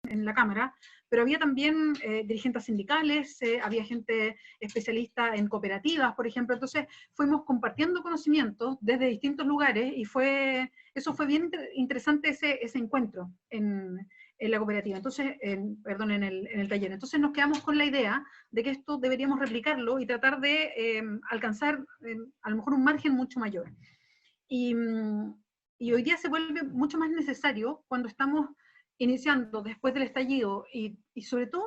en la Cámara, pero había también dirigentes sindicales, había gente especialista en cooperativas, por ejemplo. Entonces fuimos compartiendo conocimientos desde distintos lugares, y eso fue bien interesante, ese encuentro en la cooperativa, entonces, perdón, en el taller. Entonces nos quedamos con la idea de que esto deberíamos replicarlo y tratar de alcanzar a lo mejor un margen mucho mayor. Y hoy día se vuelve mucho más necesario cuando estamos iniciando después del estallido, y sobre todo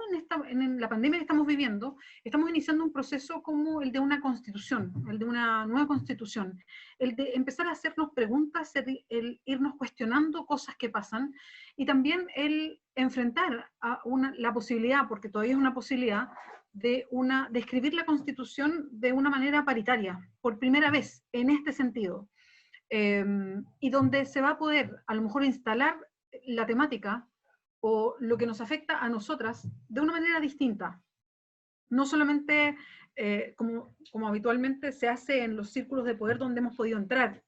en la pandemia que estamos viviendo, estamos iniciando un proceso como el de una constitución, el de una nueva constitución, el de empezar a hacernos preguntas, el irnos cuestionando cosas que pasan, y también el enfrentar la posibilidad, porque todavía es una posibilidad, de escribir la constitución de una manera paritaria, por primera vez en este sentido. Y donde se va a poder a lo mejor instalar la temática o lo que nos afecta a nosotras de una manera distinta. No solamente como habitualmente se hace en los círculos de poder donde hemos podido entrar,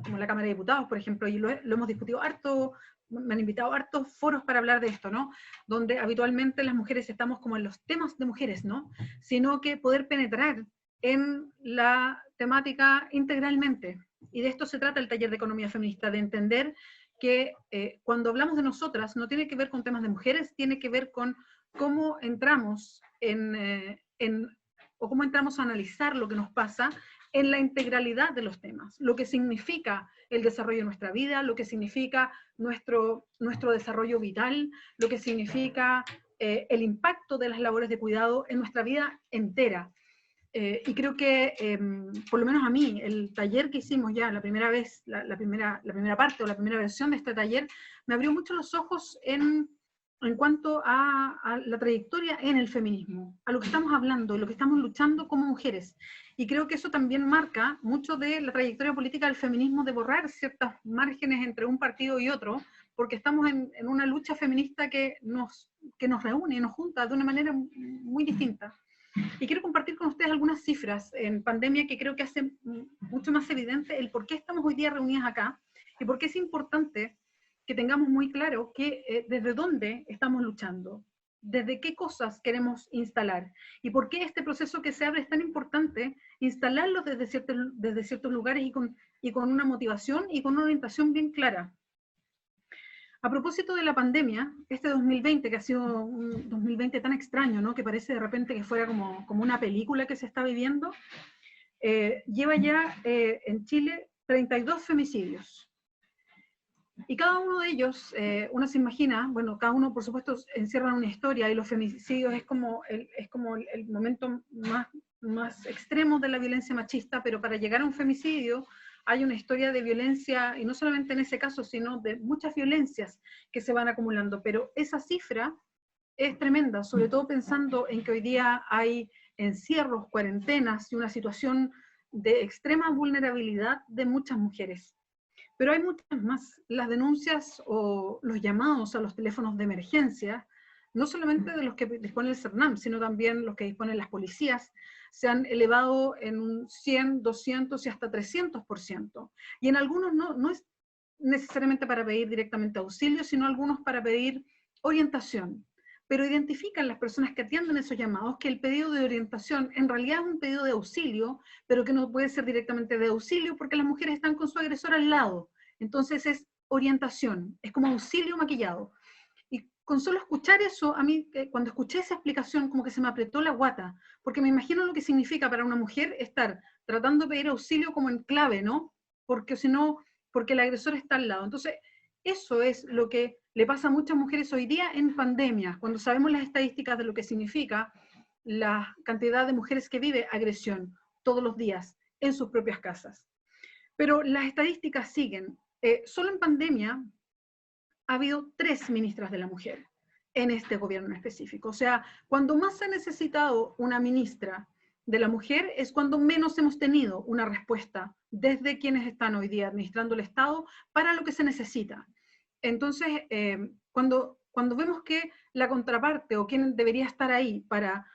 como la Cámara de Diputados, por ejemplo, y lo hemos discutido harto, me han invitado a hartos foros para hablar de esto, ¿no? Donde habitualmente las mujeres estamos como en los temas de mujeres, ¿no? Sino que poder penetrar en la temática integralmente. Y de esto se trata el taller de economía feminista, de entender que cuando hablamos de nosotras no tiene que ver con temas de mujeres, tiene que ver con cómo entramos o cómo entramos a analizar lo que nos pasa en la integralidad de los temas, lo que significa el desarrollo de nuestra vida, lo que significa nuestro desarrollo vital, lo que significa el impacto de las labores de cuidado en nuestra vida entera. Y creo que, por lo menos a mí, el taller que hicimos ya la primera vez, la primera parte o la primera versión de este taller, me abrió mucho los ojos en cuanto a la trayectoria en el feminismo, a lo que estamos hablando, lo que estamos luchando como mujeres. Y creo que eso también marca mucho de la trayectoria política del feminismo, de borrar ciertos márgenes entre un partido y otro, porque estamos en una lucha feminista que nos reúne, nos junta de una manera muy distinta. Y quiero compartir con ustedes algunas cifras en pandemia que creo que hacen mucho más evidente el por qué estamos hoy día reunidas acá y por qué es importante que tengamos muy claro desde dónde estamos luchando, desde qué cosas queremos instalar y por qué este proceso que se abre es tan importante instalarlo desde ciertos lugares y con una motivación y con una orientación bien clara. A propósito de la pandemia, este 2020, que ha sido un 2020 tan extraño, ¿no? Que parece de repente que fuera como una película que se está viviendo, lleva ya en Chile 32 femicidios. Y cada uno de ellos, uno se imagina, bueno, cada uno por supuesto encierra una historia, y los femicidios es como el momento más extremo de la violencia machista, pero para llegar a un femicidio hay una historia de violencia, y no solamente en ese caso, sino de muchas violencias que se van acumulando. Pero esa cifra es tremenda, sobre todo pensando en que hoy día hay encierros, cuarentenas y una situación de extrema vulnerabilidad de muchas mujeres. Pero hay muchas más. Las denuncias o los llamados a los teléfonos de emergencia, no solamente de los que dispone el CERNAM, sino también los que disponen las policías, se han elevado en un 100, 200 y hasta 300%. Y en algunos no es necesariamente para pedir directamente auxilio, sino algunos para pedir orientación. Pero identifican las personas que atienden esos llamados que el pedido de orientación en realidad es un pedido de auxilio, pero que no puede ser directamente de auxilio porque las mujeres están con su agresor al lado. Entonces es orientación, es como auxilio maquillado. Y con solo escuchar eso, a mí cuando escuché esa explicación como que se me apretó la guata, porque me imagino lo que significa para una mujer estar tratando de pedir auxilio como en clave, ¿no? Porque si no, porque el agresor está al lado. Entonces, eso es lo que le pasa a muchas mujeres hoy día en pandemia, cuando sabemos las estadísticas de lo que significa la cantidad de mujeres que vive agresión todos los días en sus propias casas. Pero las estadísticas siguen. Solo en pandemia ha habido 3 ministras de la mujer en este gobierno específico. O sea, cuando más se ha necesitado una ministra de la mujer es cuando menos hemos tenido una respuesta desde quienes están hoy día administrando el Estado para lo que se necesita. Entonces, cuando vemos que la contraparte o quien debería estar ahí para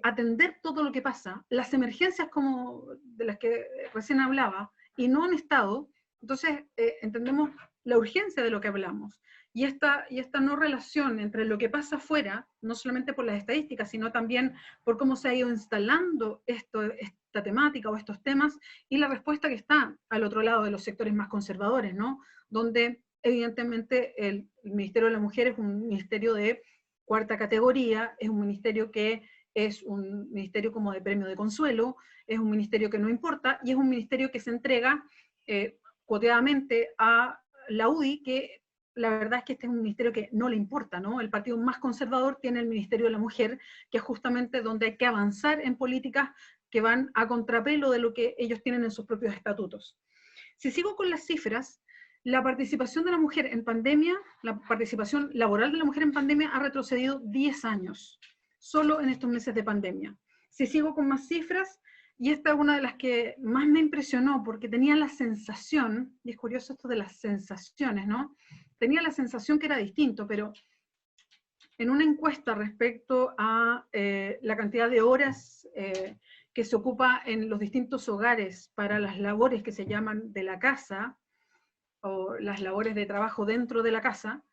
atender todo lo que pasa, las emergencias como de las que recién hablaba, y no han estado, entonces entendemos la urgencia de lo que hablamos. Y esta no relación entre lo que pasa afuera, no solamente por las estadísticas, sino también por cómo se ha ido instalando esta temática o estos temas, y la respuesta que está al otro lado de los sectores más conservadores, ¿no? Donde evidentemente el Ministerio de la Mujer es un ministerio de cuarta categoría, es un ministerio que es un ministerio como de premio de consuelo, es un ministerio que no importa, y es un ministerio que se entrega cuoteadamente a la UDI, que la verdad es que este es un ministerio que no le importa, ¿no? El partido más conservador tiene el Ministerio de la Mujer, que es justamente donde hay que avanzar en políticas que van a contrapelo de lo que ellos tienen en sus propios estatutos. Si sigo con las cifras, la participación de la mujer en pandemia, la participación laboral de la mujer en pandemia ha retrocedido 10 años, solo en estos meses de pandemia. Si sigo con más cifras, y esta es una de las que más me impresionó, porque tenía la sensación, y es curioso esto de las sensaciones, ¿no? Tenía la sensación que era distinto, pero en una encuesta respecto a la cantidad de horas que se ocupa en los distintos hogares para las labores que se llaman de la casa, o las labores de trabajo dentro de la casa,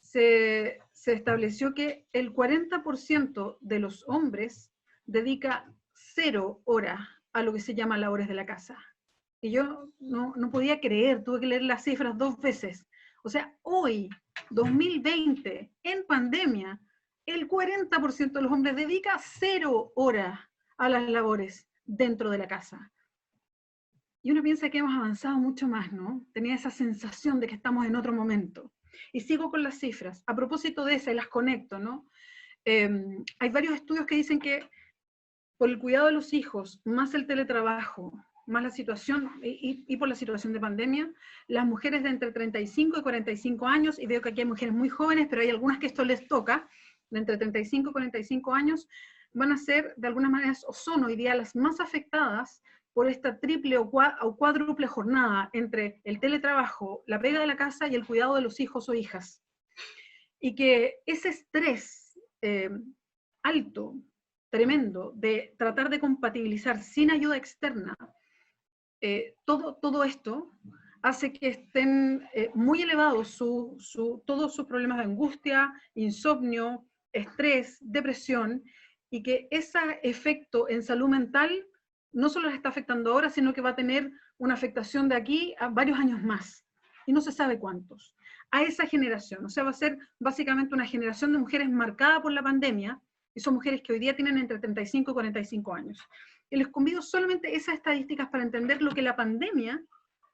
se estableció que el 40% de los hombres dedica 0 horas a lo que se llama labores de la casa. Y yo no podía creer, tuve que leer las cifras 2 veces. O sea, hoy, 2020, en pandemia, el 40% de los hombres dedica 0 horas a las labores dentro de la casa. Y uno piensa que hemos avanzado mucho más, ¿no? Tenía esa sensación de que estamos en otro momento. Y sigo con las cifras. A propósito de esas, y las conecto, ¿no? Hay varios estudios que dicen que por el cuidado de los hijos, más el teletrabajo, más la situación, y por la situación de pandemia, las mujeres de entre 35 y 45 años, y veo que aquí hay mujeres muy jóvenes, pero hay algunas que esto les toca, de entre 35 y 45 años, van a ser, de alguna manera, o son hoy día las más afectadas por esta triple o cuádruple jornada entre el teletrabajo, la pega de la casa y el cuidado de los hijos o hijas. Y que ese estrés alto, tremendo, de tratar de compatibilizar sin ayuda externa todo esto, hace que estén muy elevados todos sus problemas de angustia, insomnio, estrés, depresión, y que ese efecto en salud mental no solo les está afectando ahora, sino que va a tener una afectación de aquí a varios años más, y no se sabe cuántos. A esa generación, o sea, va a ser básicamente una generación de mujeres marcada por la pandemia, y son mujeres que hoy día tienen entre 35 y 45 años. Y les convido solamente esas estadísticas para entender lo que la pandemia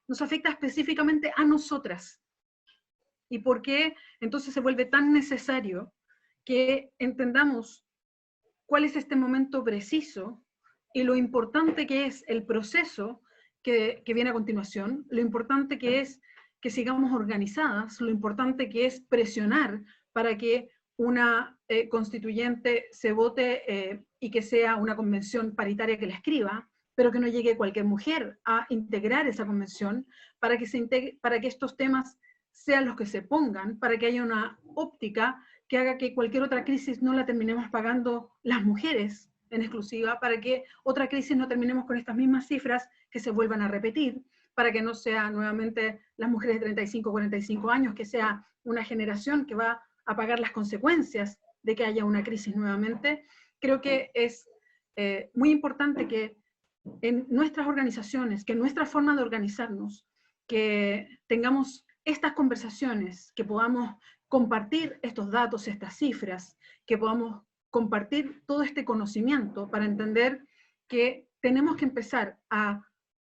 nos afecta específicamente a nosotras, y por qué entonces se vuelve tan necesario que entendamos cuál es este momento preciso y lo importante que es el proceso que viene a continuación, lo importante que es que sigamos organizadas, lo importante que es presionar para que una constituyente se vote y que sea una convención paritaria que la escriba, pero que no llegue cualquier mujer a integrar esa convención, para que estos temas sean los que se pongan, para que haya una óptica que haga que cualquier otra crisis no la terminemos pagando las mujeres en exclusiva, para que otra crisis no terminemos con estas mismas cifras que se vuelvan a repetir, para que no sea nuevamente las mujeres de 35 o 45 años, que sea una generación que va a pagar las consecuencias de que haya una crisis nuevamente. Creo que es muy importante que en nuestras organizaciones, que en nuestra forma de organizarnos, que tengamos estas conversaciones, que podamos compartir estos datos, estas cifras, que podamos compartir todo este conocimiento para entender que tenemos que empezar a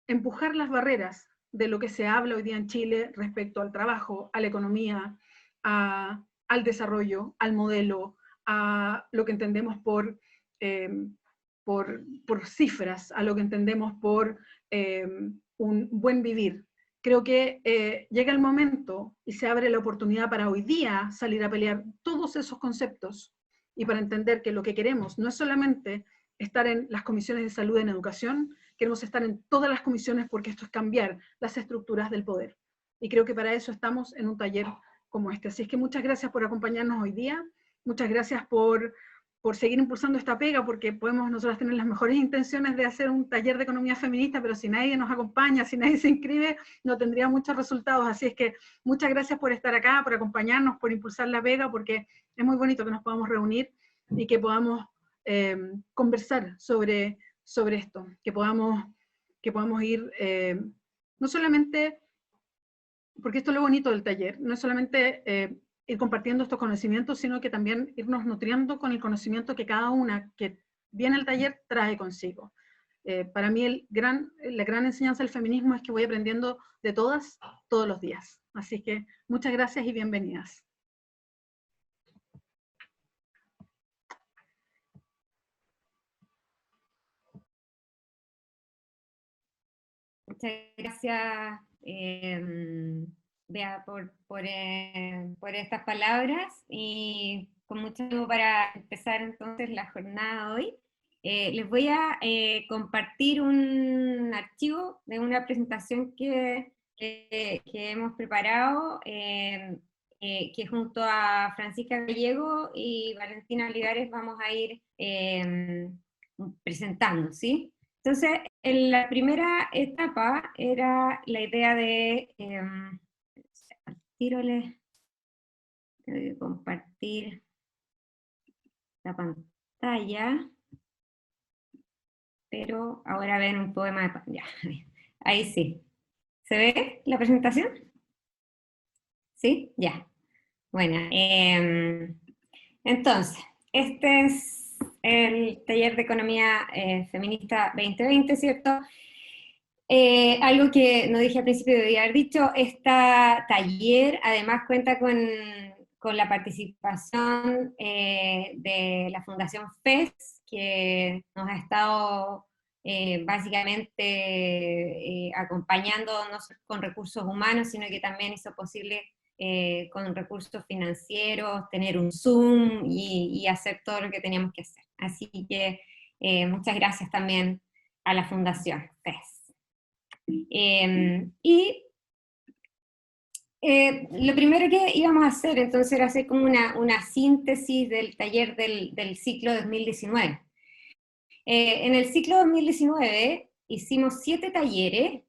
empujar las barreras de lo que se habla hoy día en Chile respecto al trabajo, a la economía, al desarrollo, al modelo, a lo que entendemos por cifras, a lo que entendemos por un buen vivir. Creo que llega el momento y se abre la oportunidad para hoy día salir a pelear todos esos conceptos, y para entender que lo que queremos no es solamente estar en las comisiones de salud en educación, queremos estar en todas las comisiones, porque esto es cambiar las estructuras del poder. Y creo que para eso estamos en un taller como este. Así es que muchas gracias por acompañarnos hoy día, muchas gracias por por seguir impulsando esta pega, porque podemos nosotros tener las mejores intenciones de hacer un taller de economía feminista, pero si nadie nos acompaña, si nadie se inscribe, no tendría muchos resultados. Así es que muchas gracias por estar acá, por acompañarnos, por impulsar la pega, porque es muy bonito que nos podamos reunir y que podamos conversar sobre esto, que podamos ir, no solamente, porque esto es lo bonito del taller, no es solamente ir compartiendo estos conocimientos, sino que también irnos nutriendo con el conocimiento que cada una que viene al taller trae consigo. Para mí la gran enseñanza del feminismo es que voy aprendiendo de todas, todos los días. Así que muchas gracias y bienvenidas. Muchas gracias, Bea, por estas palabras, y con mucho ánimo para empezar entonces la jornada de hoy. Les voy a compartir un archivo de una presentación que hemos preparado, que junto a Francisca Gallego y Valentina Olivares vamos a ir presentando, ¿sí? Entonces, en la primera etapa era la idea de, al tiro les tengo que compartir la pantalla, pero ahora ven un poema de ya, ahí sí. ¿Se ve la presentación? ¿Sí? Ya. Bueno, entonces, este es el taller de economía feminista 2020, ¿cierto? Algo que no dije al principio, debía haber dicho, este taller además cuenta con la participación de la Fundación FES, que nos ha estado básicamente acompañando no solo con recursos humanos, sino que también hizo posible con recursos financieros tener un Zoom y hacer todo lo que teníamos que hacer. Así que muchas gracias también a la Fundación FES. Lo primero que íbamos a hacer entonces era hacer como una síntesis del taller del ciclo 2019. En el ciclo 2019 hicimos 7 talleres.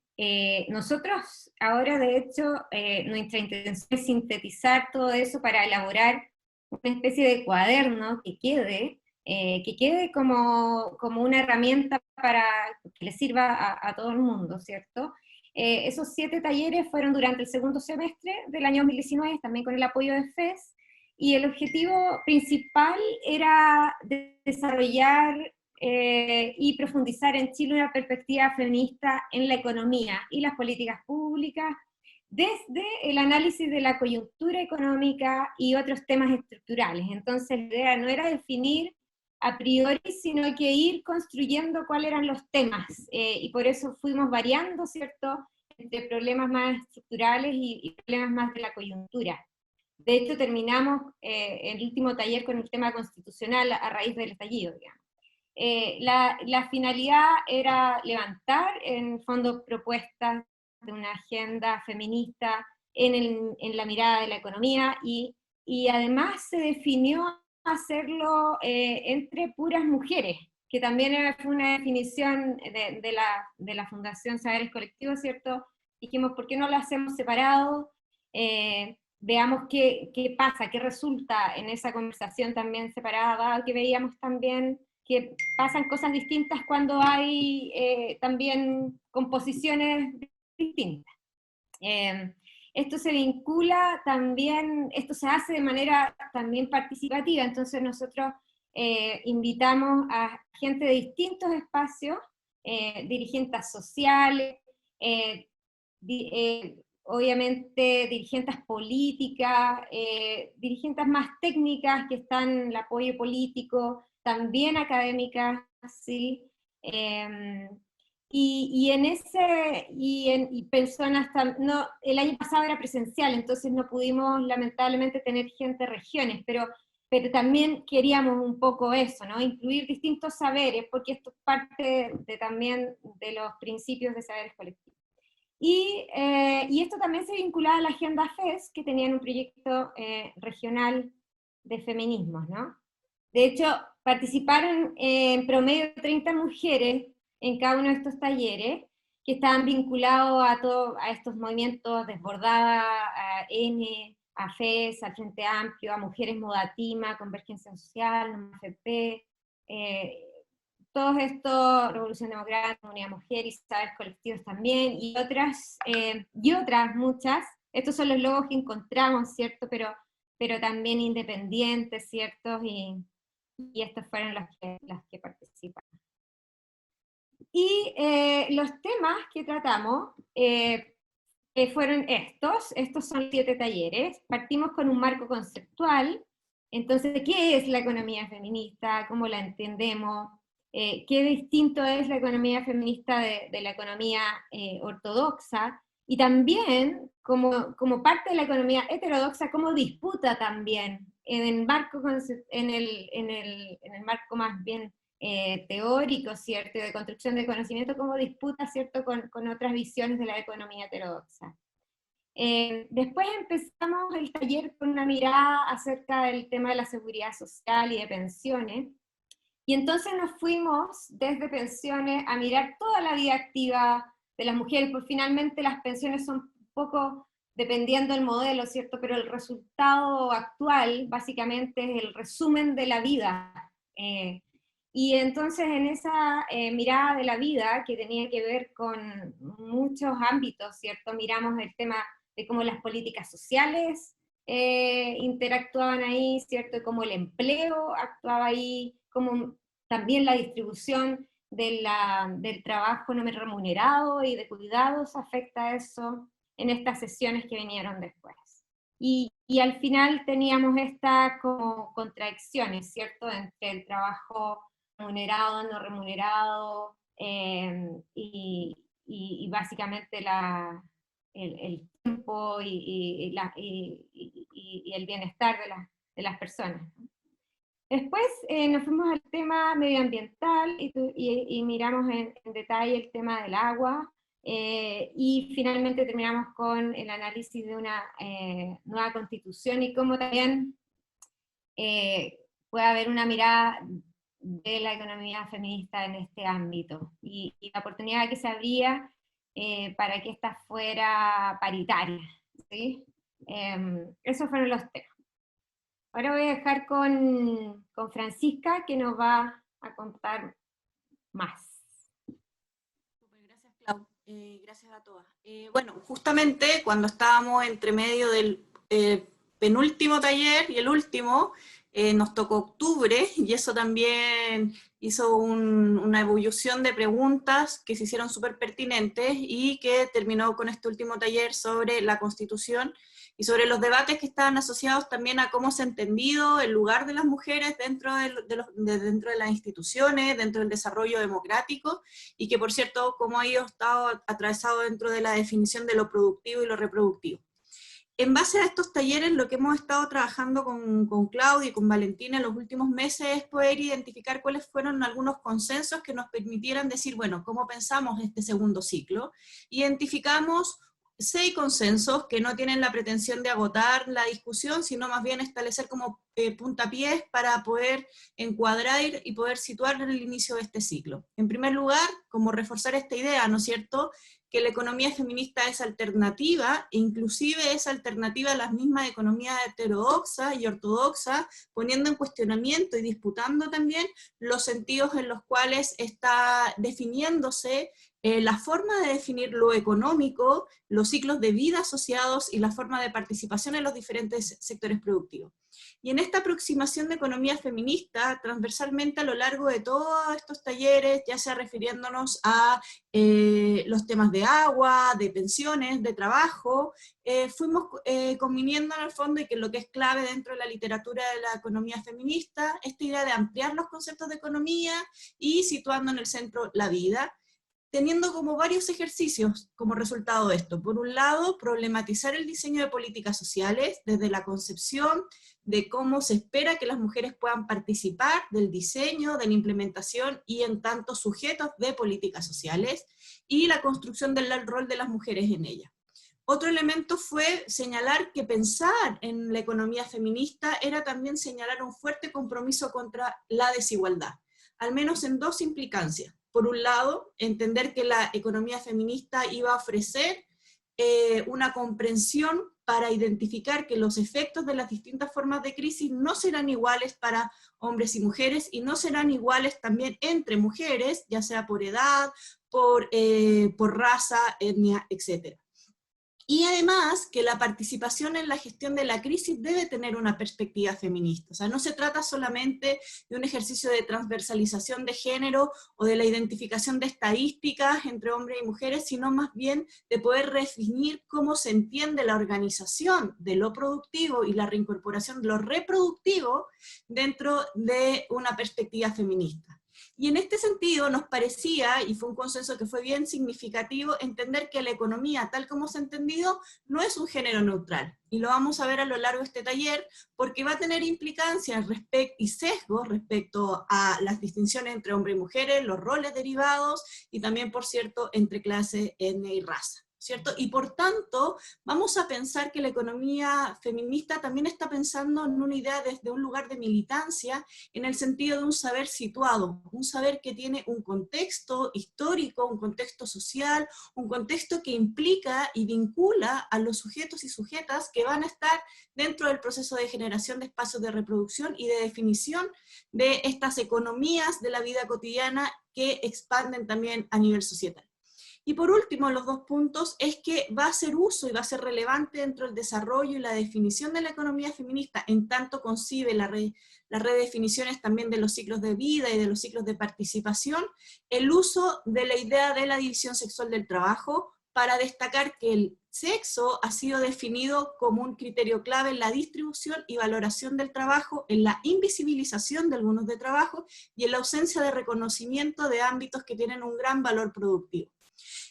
Nosotros ahora, de hecho, nuestra intención es sintetizar todo eso para elaborar una especie de cuaderno que quede como una herramienta para que le sirva a todo el mundo, ¿cierto? Esos 7 talleres fueron durante el segundo semestre del año 2019, también con el apoyo de FES, y el objetivo principal era desarrollar y profundizar en Chile una perspectiva feminista en la economía y las políticas públicas, desde el análisis de la coyuntura económica y otros temas estructurales. Entonces la idea no era definir a priori, sino que ir construyendo cuáles eran los temas, y por eso fuimos variando, ¿cierto?, entre problemas más estructurales y problemas más de la coyuntura. De hecho, terminamos el último taller con el tema constitucional a raíz del estallido, digamos. La finalidad era levantar, en el fondo, propuestas de una agenda feminista en la mirada de la economía, y además se definió hacerlo entre puras mujeres, que también fue una definición de la Fundación Saberes Colectivos, ¿cierto? Dijimos, ¿por qué no lo hacemos separado? Veamos qué pasa, qué resulta en esa conversación también separada, que veíamos también que pasan cosas distintas cuando hay también composiciones distintas. Esto se vincula también, esto se hace de manera también participativa, entonces nosotros invitamos a gente de distintos espacios, dirigentes sociales, obviamente dirigentes políticas, dirigentes más técnicas que están en el apoyo político, también académicas, ¿sí? Y personas, no, el año pasado era presencial, entonces no pudimos lamentablemente tener gente de regiones, pero también queríamos un poco eso, ¿no? Incluir distintos saberes, porque esto es parte también de los principios de saberes colectivos. Y esto también se vinculaba a la agenda FES, que tenían un proyecto regional de feminismos, ¿no? De hecho, participaron en promedio 30 mujeres en cada uno de estos talleres, que estaban vinculados a estos movimientos Desbordada, a N, a FES, al Frente Amplio, a Mujeres Modatima, Convergencia Social, AFP, todos estos, Revolución Democrática, Unidad Mujer y Saberes Colectivos también, y otras muchas. Estos son los logos que encontramos, ¿cierto? Pero también independientes, ¿cierto? Y estos fueron los que participaron. Y los temas que tratamos fueron estos son 7 talleres. Partimos con un marco conceptual, entonces, ¿qué es la economía feminista? ¿Cómo la entendemos? ¿Qué distinto es la economía feminista de la economía ortodoxa? Y también, como parte de la economía heterodoxa, cómo disputa también en el marco más bien teórico, ¿cierto?, de construcción de conocimiento, cómo disputa, ¿cierto?, con otras visiones de la economía heterodoxa. Después empezamos el taller con una mirada acerca del tema de la seguridad social y de pensiones, y entonces nos fuimos desde pensiones a mirar toda la vida activa de las mujeres, porque finalmente las pensiones son un poco dependiendo del modelo, ¿cierto?, pero el resultado actual básicamente es el resumen de la vida. Y entonces en esa mirada de la vida, que tenía que ver con muchos ámbitos, ¿cierto?, miramos el tema de cómo las políticas sociales interactuaban ahí, ¿cierto?, y cómo el empleo actuaba ahí, cómo también la distribución del trabajo no remunerado y de cuidados afecta a eso en estas sesiones que vinieron después. Y al final teníamos estas como contradicciones, ¿cierto?, entre el trabajo remunerado, no remunerado, y básicamente el tiempo y el bienestar de las personas. Después nos fuimos al tema medioambiental y miramos en detalle el tema del agua, y finalmente terminamos con el análisis de una nueva constitución y cómo también puede haber una mirada de la economía feminista en este ámbito, y la oportunidad que se abría para que esta fuera paritaria, ¿sí? Esos fueron los temas. Ahora voy a dejar con Francisca, que nos va a contar más. Gracias, Clau. Gracias a todas. Bueno, justamente cuando estábamos entre medio del penúltimo taller y el último, nos tocó octubre, y eso también hizo una evolución de preguntas que se hicieron súper pertinentes, y que terminó con este último taller sobre la Constitución, y sobre los debates que estaban asociados también a cómo se ha entendido el lugar de las mujeres dentro de las instituciones, dentro del desarrollo democrático, y que, por cierto, cómo ha estado atravesado dentro de la definición de lo productivo y lo reproductivo. En base a estos talleres, lo que hemos estado trabajando con Claudia y con Valentina en los últimos meses es poder identificar cuáles fueron algunos consensos que nos permitieran decir, bueno, ¿cómo pensamos este segundo ciclo? Identificamos 6 consensos que no tienen la pretensión de agotar la discusión, sino más bien establecer como puntapiés para poder encuadrar y poder situar en el inicio de este ciclo. En primer lugar, como reforzar esta idea, ¿no es cierto?, que la economía feminista es alternativa, e inclusive es alternativa a las mismas economías heterodoxas y ortodoxas, poniendo en cuestionamiento y disputando también los sentidos en los cuales está definiéndose la forma de definir lo económico, los ciclos de vida asociados y la forma de participación en los diferentes sectores productivos. Y en esta aproximación de economía feminista, transversalmente a lo largo de todos estos talleres, ya sea refiriéndonos a los temas de agua, de pensiones, de trabajo, fuimos conviniendo en el fondo, y que lo que es clave dentro de la literatura de la economía feminista, esta idea de ampliar los conceptos de economía y situando en el centro la vida, teniendo como varios ejercicios como resultado de esto. Por un lado, problematizar el diseño de políticas sociales desde la concepción de cómo se espera que las mujeres puedan participar del diseño, de la implementación y en tanto sujetos de políticas sociales, y la construcción del rol de las mujeres en ellas. Otro elemento fue señalar que pensar en la economía feminista era también señalar un fuerte compromiso contra la desigualdad, al menos en dos implicancias. Por un lado, entender que la economía feminista iba a ofrecer una comprensión para identificar que los efectos de las distintas formas de crisis no serán iguales para hombres y mujeres, y no serán iguales también entre mujeres, ya sea por edad, por raza, etnia, etc. Y además que la participación en la gestión de la crisis debe tener una perspectiva feminista. O sea, no se trata solamente de un ejercicio de transversalización de género o de la identificación de estadísticas entre hombres y mujeres, sino más bien de poder definir cómo se entiende la organización de lo productivo y la reincorporación de lo reproductivo dentro de una perspectiva feminista. Y en este sentido nos parecía, y fue un consenso que fue bien significativo, entender que la economía, tal como se ha entendido, no es un género neutral. Y lo vamos a ver a lo largo de este taller, porque va a tener implicancias y sesgos respecto a las distinciones entre hombres y mujeres, los roles derivados, y también, por cierto, entre clase, etnia y raza, ¿cierto? Y por tanto, vamos a pensar que la economía feminista también está pensando en una idea desde un lugar de militancia, en el sentido de un saber situado, un saber que tiene un contexto histórico, un contexto social, un contexto que implica y vincula a los sujetos y sujetas que van a estar dentro del proceso de generación de espacios de reproducción y de definición de estas economías de la vida cotidiana que expanden también a nivel societal. Y por último, los dos puntos, es que va a hacer uso y va a ser relevante dentro del desarrollo y la definición de la economía feminista, en tanto concibe las redefiniciones también de los ciclos de vida y de los ciclos de participación, el uso de la idea de la división sexual del trabajo, para destacar que el sexo ha sido definido como un criterio clave en la distribución y valoración del trabajo, en la invisibilización de algunos de trabajo, y en la ausencia de reconocimiento de ámbitos que tienen un gran valor productivo.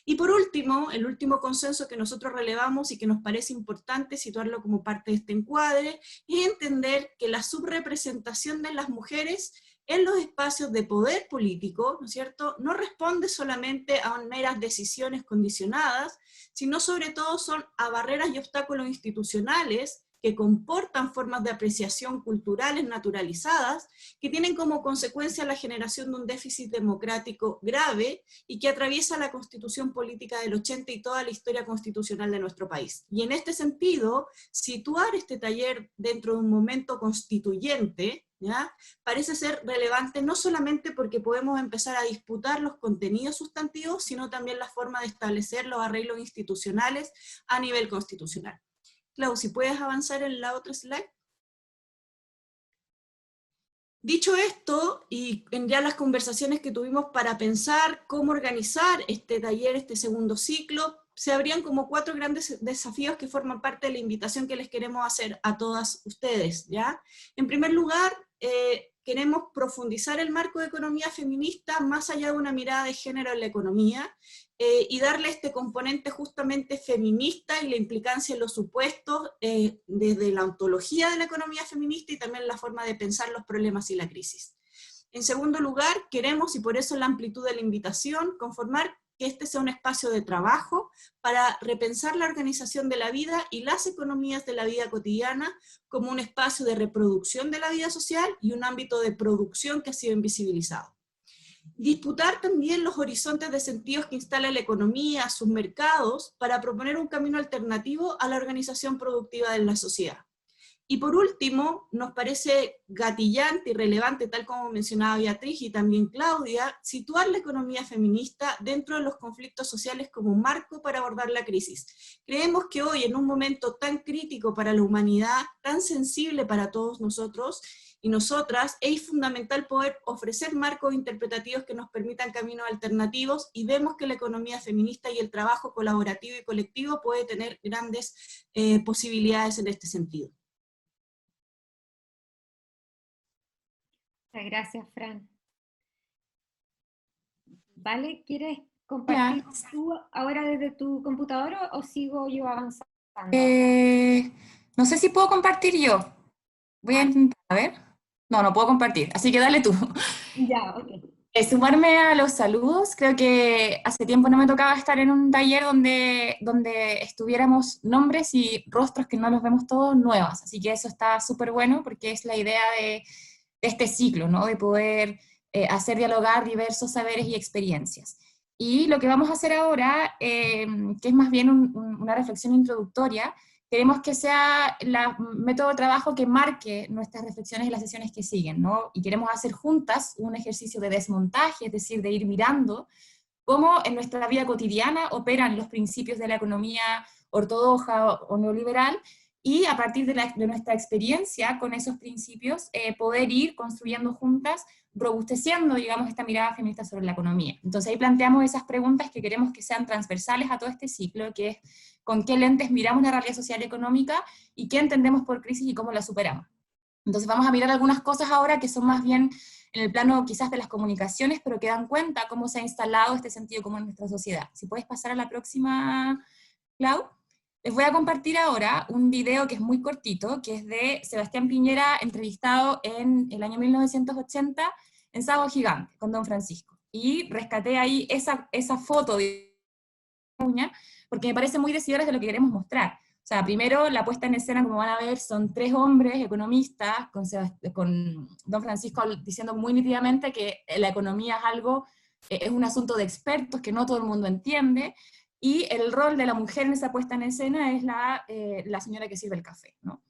Y por último, el último consenso que nosotros relevamos y que nos parece importante situarlo como parte de este encuadre, es entender que la subrepresentación de las mujeres en los espacios de poder político, ¿no es cierto?, no responde solamente a meras decisiones condicionadas, sino sobre todo son a barreras y obstáculos institucionales que comportan formas de apreciación culturales naturalizadas, que tienen como consecuencia la generación de un déficit democrático grave y que atraviesa la constitución política del 80 y toda la historia constitucional de nuestro país. Y en este sentido, situar este taller dentro de un momento constituyente, ¿ya?, parece ser relevante no solamente porque podemos empezar a disputar los contenidos sustantivos, sino también la forma de establecer los arreglos institucionales a nivel constitucional. Clau, si puedes avanzar en la otra slide. Dicho esto, y en ya las conversaciones que tuvimos para pensar cómo organizar este taller, este segundo ciclo, se abrían como 4 grandes desafíos que forman parte de la invitación que les queremos hacer a todas ustedes, ¿ya? En primer lugar, queremos profundizar el marco de economía feminista más allá de una mirada de género en la economía, y darle este componente justamente feminista y la implicancia en los supuestos desde la ontología de la economía feminista y también la forma de pensar los problemas y la crisis. En segundo lugar, queremos, y por eso la amplitud de la invitación, conformar que este sea un espacio de trabajo para repensar la organización de la vida y las economías de la vida cotidiana como un espacio de reproducción de la vida social y un ámbito de producción que ha sido invisibilizado. Disputar también los horizontes de sentidos que instala la economía, sus mercados, para proponer un camino alternativo a la organización productiva de la sociedad. Y por último, nos parece gatillante y relevante, tal como mencionaba Beatriz y también Claudia, situar la economía feminista dentro de los conflictos sociales como un marco para abordar la crisis. Creemos que hoy, en un momento tan crítico para la humanidad, tan sensible para todos nosotros y nosotras, es fundamental poder ofrecer marcos interpretativos que nos permitan caminos alternativos, y vemos que la economía feminista y el trabajo colaborativo y colectivo puede tener grandes posibilidades en este sentido. Muchas gracias, Fran. Vale, ¿quieres compartir tú ahora desde tu computador o sigo yo avanzando? No sé si puedo compartir yo. Voy a intentar, a ver. No puedo compartir, así que dale tú. Ya, ok. Sumarme a los saludos, creo que hace tiempo no me tocaba estar en un taller donde estuviéramos nombres y rostros que no los vemos todos nuevas, así que eso está súper bueno porque es la idea de este ciclo, ¿no? De poder hacer dialogar diversos saberes y experiencias. Y lo que vamos a hacer ahora, que es más bien una reflexión introductoria, queremos que sea el método de trabajo que marque nuestras reflexiones en las sesiones que siguen, ¿no? Y queremos hacer juntas un ejercicio de desmontaje, es decir, de ir mirando cómo en nuestra vida cotidiana operan los principios de la economía ortodoxa o neoliberal, y a partir de nuestra experiencia con esos principios, poder ir construyendo juntas, robusteciendo, digamos, esta mirada feminista sobre la economía. Entonces ahí planteamos esas preguntas que queremos que sean transversales a todo este ciclo, que es con qué lentes miramos la realidad social y económica, y qué entendemos por crisis y cómo la superamos. Entonces vamos a mirar algunas cosas ahora que son más bien en el plano quizás de las comunicaciones, pero que dan cuenta cómo se ha instalado este sentido común en nuestra sociedad. Si puedes pasar a la próxima, Clau. Les voy a compartir ahora un video que es muy cortito, que es de Sebastián Piñera, entrevistado en el año 1980 en Sábado Gigante, con Don Francisco. Y rescaté ahí esa foto de Uña, porque me parece muy decidora de lo que queremos mostrar. O sea, primero, la puesta en escena, como van a ver, son tres hombres economistas, con Don Francisco diciendo muy nítidamente que la economía es algo, es un asunto de expertos que no todo el mundo entiende, y el rol de la mujer en esa puesta en escena es la señora que sirve el café, ¿no?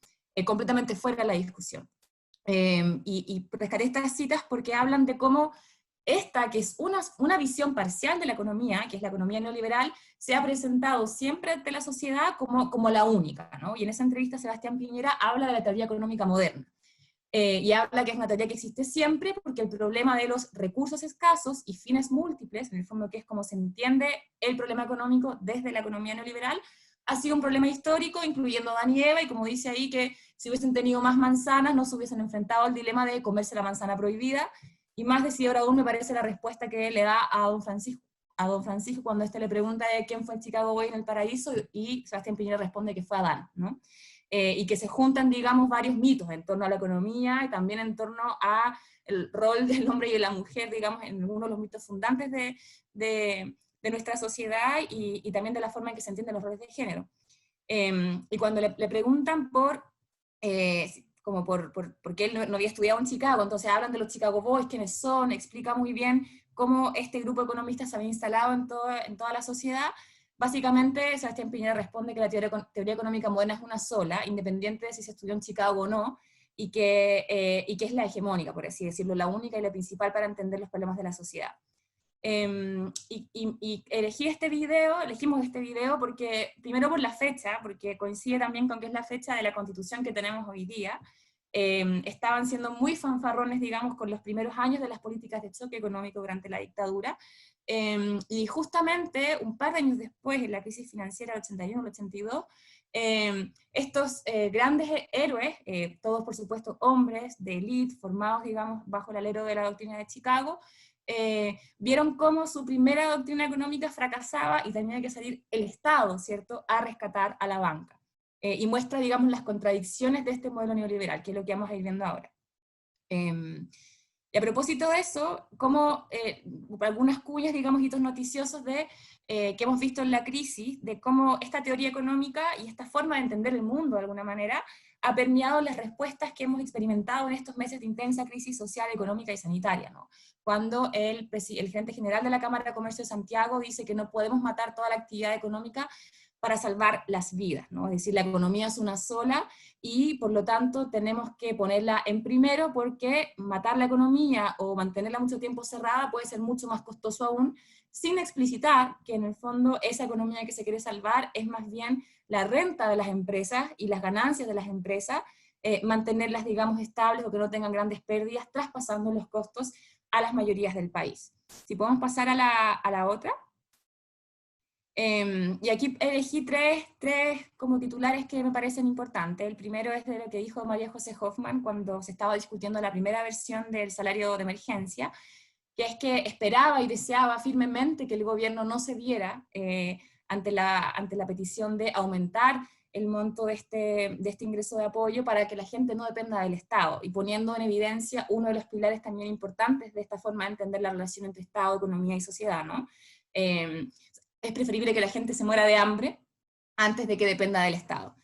Completamente fuera de la discusión. Y rescaté estas citas porque hablan de cómo esta, que es una visión parcial de la economía, que es la economía neoliberal, se ha presentado siempre ante la sociedad como la única, ¿no? Y en esa entrevista Sebastián Piñera habla de la teoría económica moderna. Y habla que es una teoría que existe siempre porque el problema de los recursos escasos y fines múltiples, en el fondo que es como se entiende el problema económico desde la economía neoliberal, ha sido un problema histórico, incluyendo a Adán y Eva, y como dice ahí, que si hubiesen tenido más manzanas no se hubiesen enfrentado al dilema de comerse la manzana prohibida, y más decidora aún me parece la respuesta que le da a Don Francisco cuando éste le pregunta de quién fue el Chicago Boy en el paraíso, y Sebastián Piñera responde que fue Adán, ¿no? Y que se juntan, digamos, varios mitos en torno a la economía y también en torno a el rol del hombre y de la mujer, digamos, en uno de los mitos fundantes de nuestra sociedad, y también de la forma en que se entienden los roles de género. Y cuando le preguntan por qué él no había estudiado en Chicago, entonces hablan de los Chicago Boys, quiénes son, explica muy bien cómo este grupo de economistas se había instalado en toda la sociedad. Básicamente, Sebastián Piñera responde que la teoría económica moderna es una sola, independiente de si se estudió en Chicago o no, y que es la hegemónica, por así decirlo, la única y la principal para entender los problemas de la sociedad. Y elegimos este video porque, primero por la fecha, porque coincide también con que es la fecha de la Constitución que tenemos hoy día. Estaban siendo muy fanfarrones, digamos, con los primeros años de las políticas de choque económico durante la dictadura, y justamente un par de años después, en la crisis financiera del 81 al 82, estos grandes héroes, todos por supuesto hombres de élite, formados, digamos, bajo el alero de la doctrina de Chicago, vieron cómo su primera doctrina económica fracasaba y tenía que salir el Estado, ¿cierto?, a rescatar a la banca. Y muestra, digamos, las contradicciones de este modelo neoliberal, que es lo que vamos a ir viendo ahora. Y a propósito de eso, como algunas cuñas, digamos, hitos noticiosos que hemos visto en la crisis, de cómo esta teoría económica y esta forma de entender el mundo, de alguna manera, ha permeado las respuestas que hemos experimentado en estos meses de intensa crisis social, económica y sanitaria, ¿no? Cuando el gerente general de la Cámara de Comercio de Santiago dice que no podemos matar toda la actividad económica para salvar las vidas, ¿no? Es decir, la economía es una sola y por lo tanto tenemos que ponerla en primero, porque matar la economía o mantenerla mucho tiempo cerrada puede ser mucho más costoso aún, sin explicitar que en el fondo esa economía que se quiere salvar es más bien la renta de las empresas y las ganancias de las empresas, mantenerlas, digamos, estables o que no tengan grandes pérdidas, traspasando los costos a las mayorías del país. Si podemos pasar a la otra. Y aquí elegí tres como titulares que me parecen importantes. El primero es de lo que dijo María José Hoffman cuando se estaba discutiendo la primera versión del salario de emergencia, que es que esperaba y deseaba firmemente que el gobierno no cediera ante la petición de aumentar el monto de este ingreso de apoyo para que la gente no dependa del Estado, y poniendo en evidencia uno de los pilares también importantes de esta forma de entender la relación entre Estado, economía y sociedad, ¿no? Es preferible que la gente se muera de hambre antes de que dependa del Estado.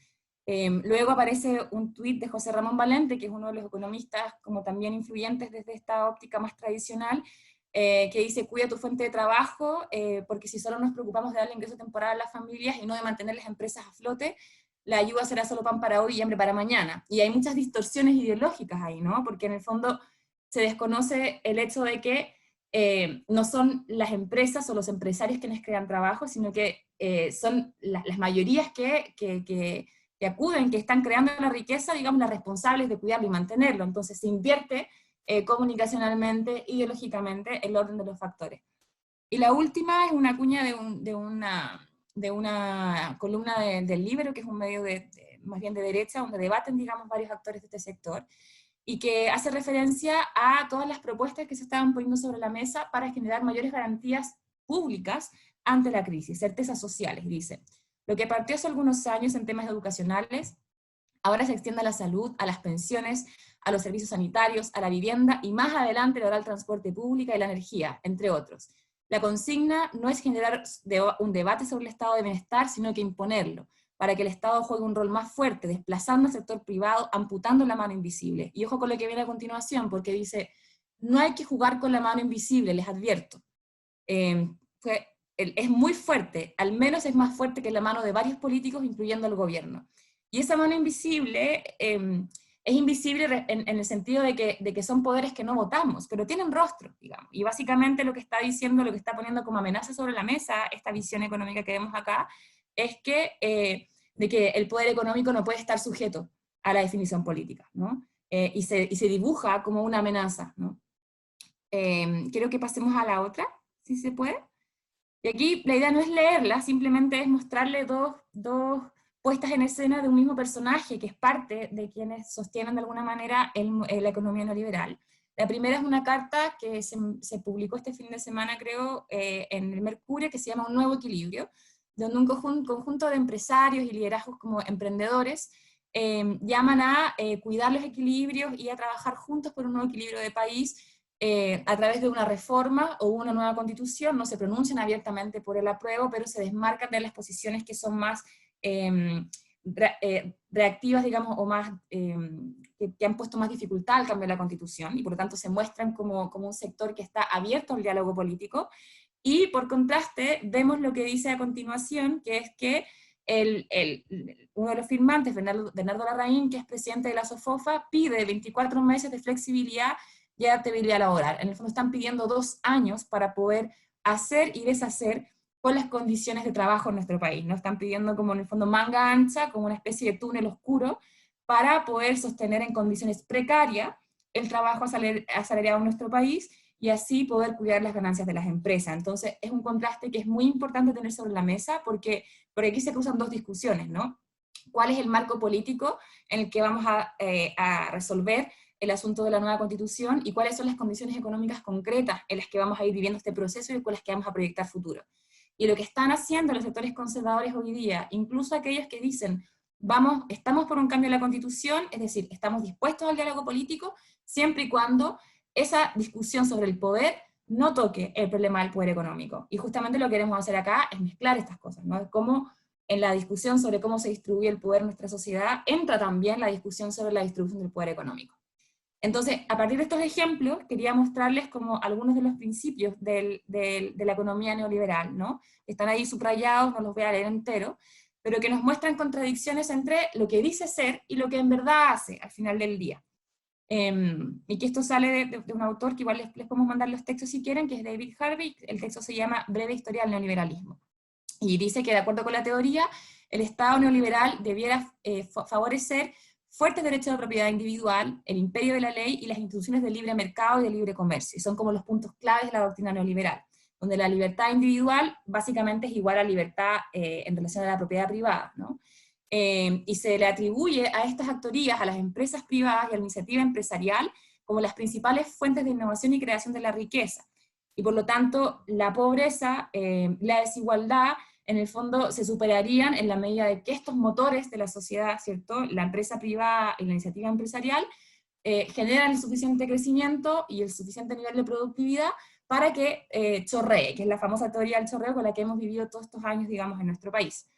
Luego aparece un tuit de José Ramón Valente, que es uno de los economistas como también influyentes desde esta óptica más tradicional, que dice: cuida tu fuente de trabajo, porque si solo nos preocupamos de darle ingreso temporal a las familias y no de mantener las empresas a flote, la ayuda será solo pan para hoy y hambre para mañana. Y hay muchas distorsiones ideológicas ahí, ¿no? Porque en el fondo se desconoce el hecho de que no son las empresas o los empresarios quienes crean trabajo, sino que son las mayorías que acuden, que están creando la riqueza, digamos, las responsables de cuidarlo y mantenerlo. Entonces se invierte comunicacionalmente, ideológicamente, el orden de los factores. Y la última es una cuña de una columna del Libero, que es un medio más bien de derecha, donde debaten, digamos, varios actores de este sector, y que hace referencia a todas las propuestas que se estaban poniendo sobre la mesa para generar mayores garantías públicas ante la crisis, certezas sociales, dice. Lo que partió hace algunos años en temas educacionales, ahora se extiende a la salud, a las pensiones, a los servicios sanitarios, a la vivienda, y más adelante lo hará el transporte público y la energía, entre otros. La consigna no es generar un debate sobre el estado de bienestar, sino que imponerlo, para que el Estado juegue un rol más fuerte, desplazando al sector privado, amputando la mano invisible. Y ojo con lo que viene a continuación, porque dice: no hay que jugar con la mano invisible, les advierto. Es muy fuerte, al menos es más fuerte que la mano de varios políticos, incluyendo el gobierno. Y esa mano invisible es invisible en el sentido de que son poderes que no votamos, pero tienen rostro, digamos. Y básicamente lo que está diciendo, lo que está poniendo como amenaza sobre la mesa esta visión económica que vemos acá, es que, de que el poder económico no puede estar sujeto a la definición política, ¿no? Y se dibuja como una amenaza, ¿no? Quiero que pasemos a la otra, si se puede. Y aquí la idea no es leerla, simplemente es mostrarle dos puestas en escena de un mismo personaje, que es parte de quienes sostienen de alguna manera la economía neoliberal. La primera es una carta que se publicó este fin de semana, creo, en el Mercurio, que se llama Un Nuevo Equilibrio, donde un conjunto de empresarios y liderazgos como emprendedores llaman a cuidar los equilibrios y a trabajar juntos por un nuevo equilibrio de país, a través de una reforma o una nueva constitución. No se pronuncian abiertamente por el apruebo, pero se desmarcan de las posiciones que son más reactivas, digamos, o más, que han puesto más dificultad al cambio de la constitución, y por lo tanto se muestran como un sector que está abierto al diálogo político. Y por contraste, vemos lo que dice a continuación, que es que uno de los firmantes, Bernardo Larraín, que es presidente de la SOFOFA, pide 24 meses de flexibilidad y adaptabilidad laboral. En el fondo están pidiendo 2 años para poder hacer y deshacer con las condiciones de trabajo en nuestro país. No están pidiendo como en el fondo manga ancha, como una especie de túnel oscuro, para poder sostener en condiciones precarias el trabajo asalariado en nuestro país, y así poder cuidar las ganancias de las empresas. Entonces es un contraste que es muy importante tener sobre la mesa, porque por aquí se cruzan dos discusiones, ¿no? ¿Cuál es el marco político en el que vamos a resolver el asunto de la nueva constitución, y cuáles son las condiciones económicas concretas en las que vamos a ir viviendo este proceso y con las que vamos a proyectar futuro? Y lo que están haciendo los sectores conservadores hoy día, incluso aquellos que dicen, estamos por un cambio de la constitución, es decir, estamos dispuestos al diálogo político, siempre y cuando esa discusión sobre el poder no toque el problema del poder económico. Y justamente lo que queremos hacer acá es mezclar estas cosas, ¿no? Es como en la discusión sobre cómo se distribuye el poder en nuestra sociedad, entra también la discusión sobre la distribución del poder económico. Entonces, a partir de estos ejemplos, quería mostrarles como algunos de los principios de la economía neoliberal, ¿no? Están ahí subrayados, no los voy a leer entero, pero que nos muestran contradicciones entre lo que dice ser y lo que en verdad hace al final del día. Y que esto sale de un autor que igual les podemos mandar los textos si quieren, que es David Harvey. El texto se llama Breve Historia del Neoliberalismo. Y dice que, de acuerdo con la teoría, el Estado neoliberal debiera favorecer fuertes derechos de propiedad individual, el imperio de la ley y las instituciones del libre mercado y del libre comercio. Y son como los puntos claves de la doctrina neoliberal, donde la libertad individual básicamente es igual a libertad en relación a la propiedad privada, ¿no? Y se le atribuye a estas actorías, a las empresas privadas y a la iniciativa empresarial, como las principales fuentes de innovación y creación de la riqueza. Y por lo tanto, la pobreza, la desigualdad, en el fondo se superarían en la medida de que estos motores de la sociedad, ¿cierto?, la empresa privada y la iniciativa empresarial, generan el suficiente crecimiento y el suficiente nivel de productividad para que chorree, que es la famosa teoría del chorreo con la que hemos vivido todos estos años, digamos, en nuestro país.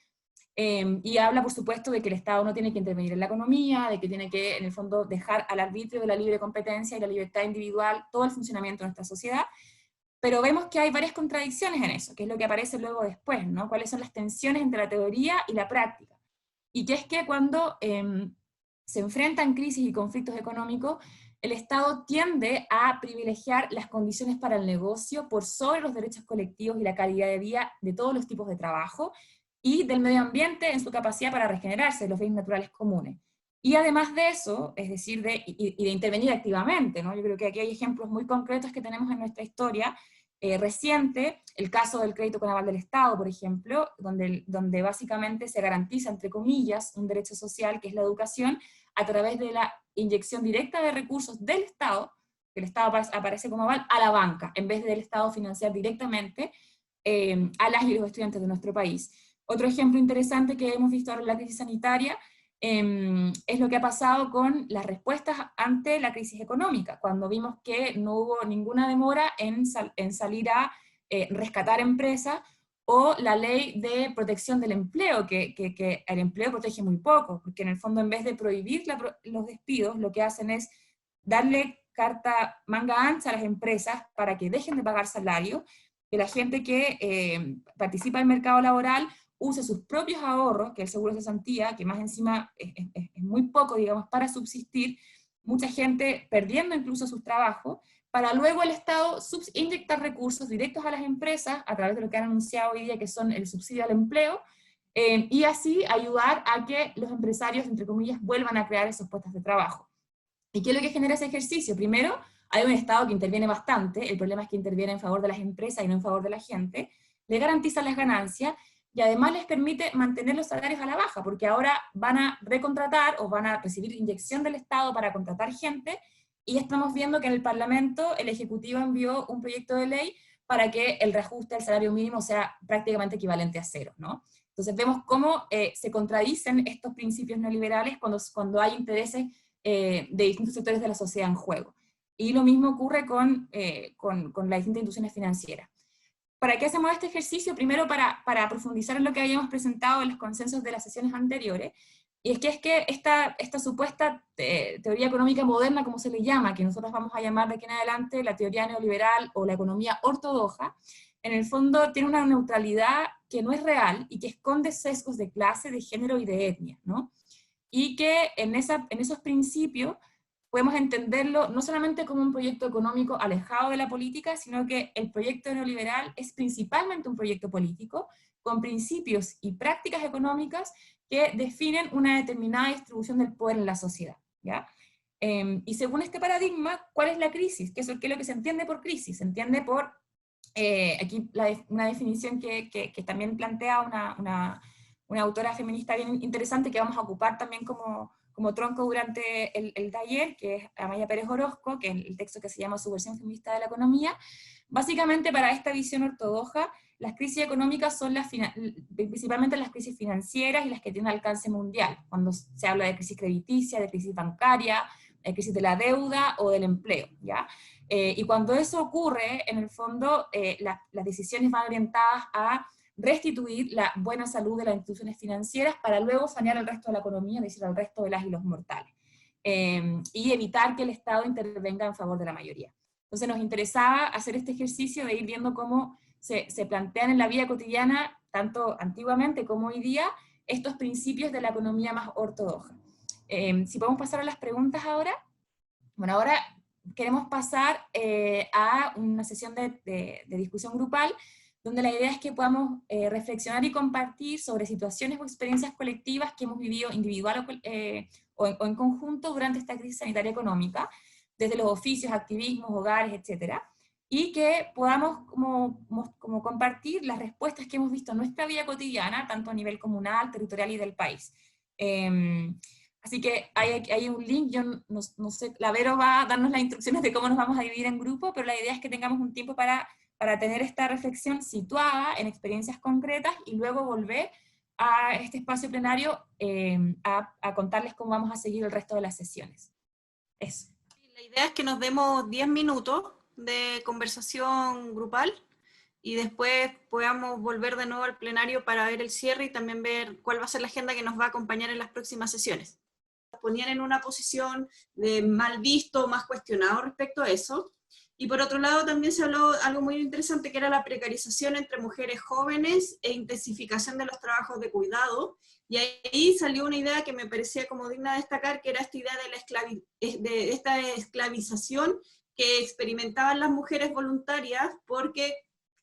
Y habla, por supuesto, de que el Estado no tiene que intervenir en la economía, de que tiene que, en el fondo, dejar al arbitrio de la libre competencia y la libertad individual todo el funcionamiento de nuestra sociedad, pero vemos que hay varias contradicciones en eso, que es lo que aparece luego después, ¿no? ¿Cuáles son las tensiones entre la teoría y la práctica? Y que es que cuando se enfrentan crisis y conflictos económicos, el Estado tiende a privilegiar las condiciones para el negocio por sobre los derechos colectivos y la calidad de vida de todos los tipos de trabajo, y del medio ambiente en su capacidad para regenerarse, los bienes naturales comunes. Y además de eso, es decir, de intervenir activamente, ¿no? Yo creo que aquí hay ejemplos muy concretos que tenemos en nuestra historia reciente, el caso del crédito con aval del Estado, por ejemplo, donde básicamente se garantiza, entre comillas, un derecho social que es la educación, a través de la inyección directa de recursos del Estado, que el Estado aparece como aval, a la banca, en vez del Estado financiar directamente a las y los estudiantes de nuestro país. Otro ejemplo interesante que hemos visto ahora en la crisis sanitaria es lo que ha pasado con las respuestas ante la crisis económica, cuando vimos que no hubo ninguna demora en salir a rescatar empresas, o la ley de protección del empleo, que el empleo protege muy poco, porque en el fondo en vez de prohibir los despidos, lo que hacen es darle carta manga ancha a las empresas para que dejen de pagar salario, que la gente que participa en el mercado laboral use sus propios ahorros, que el seguro de cesantía, que más encima es muy poco, digamos, para subsistir, mucha gente perdiendo incluso sus trabajos, para luego el Estado inyectar recursos directos a las empresas, a través de lo que han anunciado hoy día, que son el subsidio al empleo, y así ayudar a que los empresarios, entre comillas, vuelvan a crear esos puestos de trabajo. ¿Y qué es lo que genera ese ejercicio? Primero, hay un Estado que interviene bastante, el problema es que interviene en favor de las empresas y no en favor de la gente, le garantiza las ganancias, y además les permite mantener los salarios a la baja, porque ahora van a recontratar o van a recibir inyección del Estado para contratar gente, y estamos viendo que en el Parlamento el Ejecutivo envió un proyecto de ley para que el reajuste del salario mínimo sea prácticamente equivalente a cero, ¿no? Entonces vemos cómo se contradicen estos principios neoliberales cuando hay intereses de distintos sectores de la sociedad en juego. Y lo mismo ocurre con las distintas instituciones financieras. ¿Para qué hacemos este ejercicio? Primero para profundizar en lo que habíamos presentado en los consensos de las sesiones anteriores, y es que esta supuesta teoría económica moderna, como se le llama, que nosotros vamos a llamar de aquí en adelante la teoría neoliberal o la economía ortodoxa, en el fondo tiene una neutralidad que no es real y que esconde sesgos de clase, de género y de etnia, ¿no? Y que en esos principios podemos entenderlo no solamente como un proyecto económico alejado de la política, sino que el proyecto neoliberal es principalmente un proyecto político, con principios y prácticas económicas que definen una determinada distribución del poder en la sociedad, ¿ya? Y según este paradigma, ¿cuál es la crisis? ¿Qué es lo que se entiende por crisis? Se entiende por, aquí una definición que también plantea una autora feminista bien interesante, que vamos a ocupar también como tronco durante el taller, que es Amaya Pérez Orozco, que es el texto que se llama Su versión feminista de la economía. Básicamente, para esta visión ortodoxa, las crisis económicas son principalmente las crisis financieras y las que tienen alcance mundial, cuando se habla de crisis crediticia, de crisis bancaria, de crisis de la deuda o del empleo, ¿ya? Y cuando eso ocurre, en el fondo, las decisiones van orientadas a restituir la buena salud de las instituciones financieras para luego sanear el resto de la economía, es decir, al resto de las y los mortales, y evitar que el Estado intervenga en favor de la mayoría. Entonces nos interesaba hacer este ejercicio de ir viendo cómo se plantean en la vida cotidiana, tanto antiguamente como hoy día, estos principios de la economía más ortodoxa. Si podemos pasar a las preguntas ahora. Bueno, ahora queremos pasar a una sesión de discusión grupal, donde la idea es que podamos reflexionar y compartir sobre situaciones o experiencias colectivas que hemos vivido individual o en conjunto durante esta crisis sanitaria económica, desde los oficios, activismos, hogares, etc. Y que podamos como compartir las respuestas que hemos visto en nuestra vida cotidiana, tanto a nivel comunal, territorial y del país. Así que hay un link, yo no sé, la Vero va a darnos las instrucciones de cómo nos vamos a dividir en grupo, pero la idea es que tengamos un tiempo para para tener esta reflexión situada en experiencias concretas y luego volver a este espacio plenario a contarles cómo vamos a seguir el resto de las sesiones. Eso. La idea es que nos demos 10 minutos de conversación grupal y después podamos volver de nuevo al plenario para ver el cierre y también ver cuál va a ser la agenda que nos va a acompañar en las próximas sesiones. Ponían en una posición de mal visto, más cuestionado respecto a eso. Y por otro lado también se habló algo muy interesante que era la precarización entre mujeres jóvenes e intensificación de los trabajos de cuidado. Y ahí salió una idea que me parecía como digna de destacar, que era esta idea de esta esclavización que experimentaban las mujeres voluntarias porque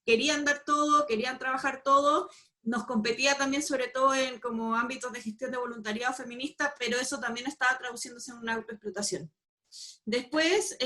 querían dar todo, querían trabajar todo. Nos competía también sobre todo en como ámbitos de gestión de voluntariado feminista, pero eso también estaba traduciéndose en una autoexplotación. Después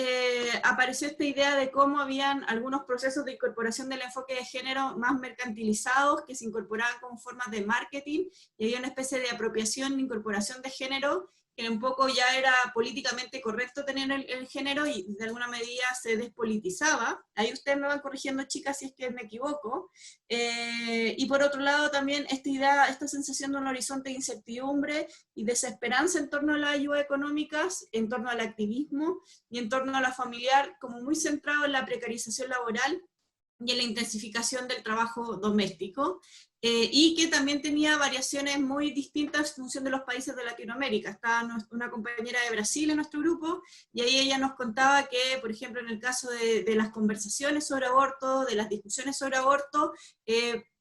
apareció esta idea de cómo habían algunos procesos de incorporación del enfoque de género más mercantilizados que se incorporaban como formas de marketing, y había una especie de apropiación, incorporación de género, que un poco ya era políticamente correcto tener el género y de alguna medida se despolitizaba. Ahí ustedes me van corrigiendo, chicas, si es que me equivoco. Y por otro lado también esta idea, esta sensación de un horizonte de incertidumbre y desesperanza en torno a las ayudas económicas, en torno al activismo y en torno a la familiar, como muy centrado en la precarización laboral y en la intensificación del trabajo doméstico, y que también tenía variaciones muy distintas en función de los países de Latinoamérica. Estaba una compañera de Brasil en nuestro grupo, y ahí ella nos contaba que, por ejemplo, en el caso de las conversaciones sobre aborto, de las discusiones sobre aborto,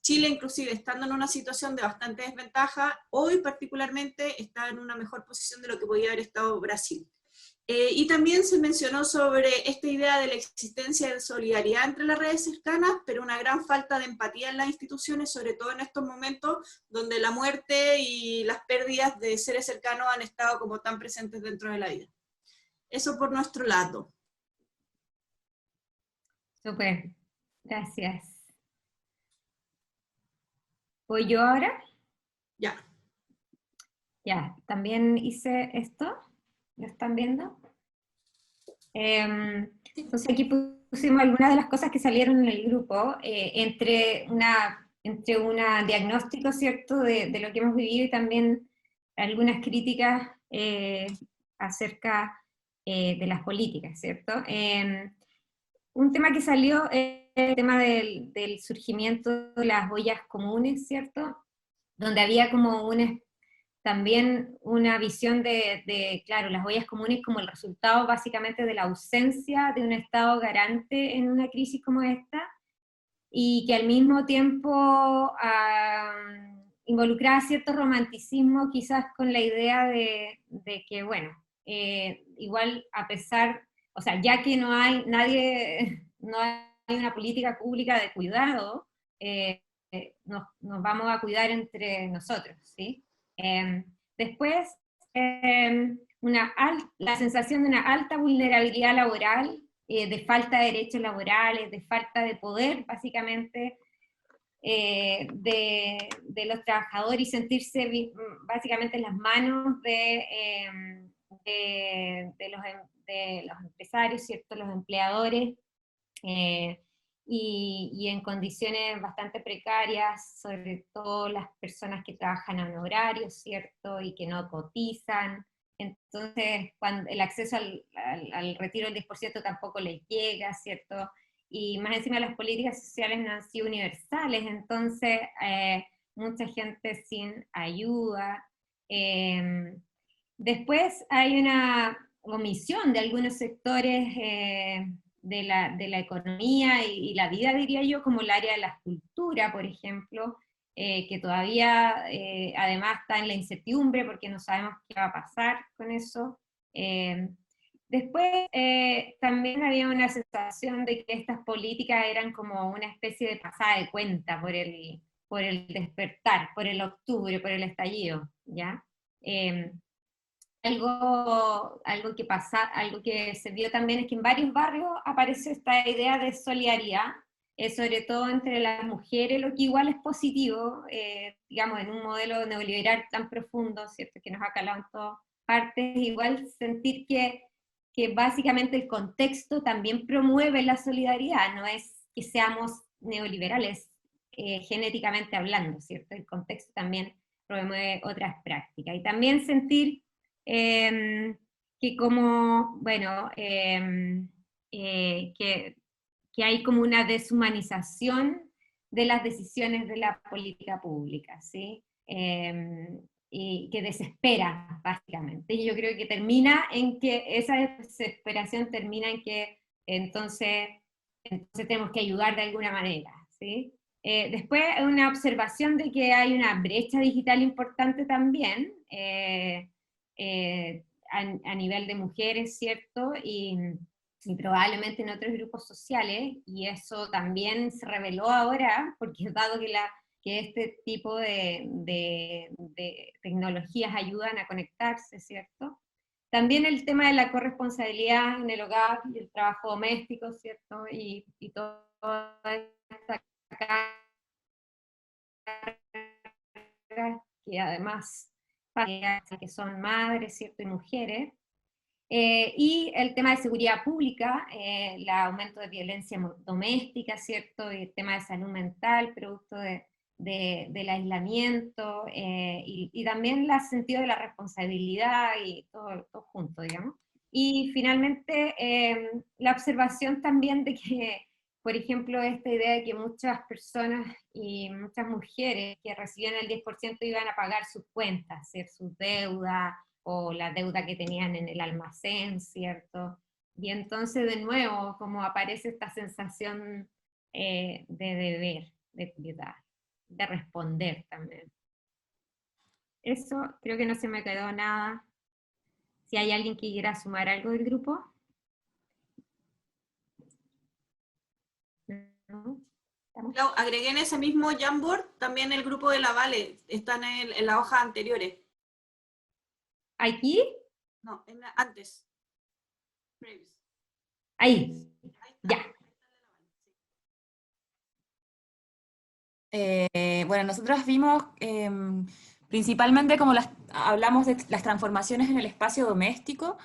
Chile, inclusive estando en una situación de bastante desventaja, hoy particularmente está en una mejor posición de lo que podía haber estado Brasil. Y también se mencionó sobre esta idea de la existencia de solidaridad entre las redes cercanas, pero una gran falta de empatía en las instituciones, sobre todo en estos momentos donde la muerte y las pérdidas de seres cercanos han estado como tan presentes dentro de la vida. Eso por nuestro lado. Súper, gracias. ¿Voy yo ahora? Ya. Ya, también hice esto. ¿Lo están viendo? Entonces aquí pusimos algunas de las cosas que salieron en el grupo, entre un diagnóstico, ¿cierto?, de lo que hemos vivido y también algunas críticas acerca de las políticas, ¿cierto? Un tema que salió es el tema del surgimiento de las ollas comunes, ¿cierto? Donde había como también una visión claro, las ollas comunes como el resultado básicamente de la ausencia de un Estado garante en una crisis como esta, y que al mismo tiempo involucraba cierto romanticismo quizás con la idea de que, bueno, igual a pesar, o sea, ya que no hay una política pública de cuidado, nos vamos a cuidar entre nosotros, ¿sí? Después, la sensación de una alta vulnerabilidad laboral, de falta de derechos laborales, de falta de poder, básicamente, de los trabajadores, y sentirse básicamente en las manos de los empresarios, ¿cierto?, los empleadores, y en condiciones bastante precarias, sobre todo las personas que trabajan en horarios, ¿cierto?, y que no cotizan. Entonces, cuando el acceso al retiro del 10% tampoco les llega, ¿cierto?, y más encima las políticas sociales no han sido universales, entonces mucha gente sin ayuda. Después hay una omisión de algunos sectores de la economía y la vida, diría yo, como el área de la cultura, por ejemplo, que todavía además está en la incertidumbre porque no sabemos qué va a pasar con eso. Después también había una sensación de que estas políticas eran como una especie de pasada de cuenta por el despertar, por el octubre, por el estallido, ¿ya? Algo que se vio también es que en varios barrios aparece esta idea de solidaridad, sobre todo entre las mujeres, lo que igual es positivo, digamos, en un modelo neoliberal tan profundo, ¿cierto?, que nos ha calado en todas partes, igual sentir que básicamente el contexto también promueve la solidaridad, no es que seamos neoliberales, genéticamente hablando, ¿cierto? El contexto también promueve otras prácticas. Y también sentir que como, bueno, que hay como una deshumanización de las decisiones de la política pública, ¿sí? Y que desespera, básicamente. Y yo creo que termina en que, esa desesperación termina en que entonces tenemos que ayudar de alguna manera, ¿sí? Después una observación de que hay una brecha digital importante también, a nivel de mujeres, ¿cierto? Y probablemente en otros grupos sociales, y eso también se reveló ahora, porque dado que este tipo de tecnologías ayudan a conectarse, ¿cierto? También el tema de la corresponsabilidad en el hogar y el trabajo doméstico, ¿cierto? Y toda esta carga que además que son madres, ¿cierto? Y mujeres. Y el tema de seguridad pública, el aumento de violencia doméstica, ¿cierto? Y el tema de salud mental, producto del aislamiento, y también el sentido de la responsabilidad y todo junto, digamos. Y finalmente, la observación también de que, por ejemplo, esta idea de que muchas personas y muchas mujeres que recibían el 10% iban a pagar sus cuentas, ¿cierto? Sus deudas, o la deuda que tenían en el almacén, ¿cierto? Y entonces de nuevo como aparece esta sensación de deber, de cuidar, de responder también. Eso, creo que no se me quedó nada. Si hay alguien que quiera sumar algo del grupo. ¿No? Claro, agregué en ese mismo Jamboard también el grupo de la Vale, están en las hojas anteriores. ¿Aquí? No, antes. Ahí, ya. Bueno, nosotros vimos principalmente como hablamos de las transformaciones en el espacio doméstico,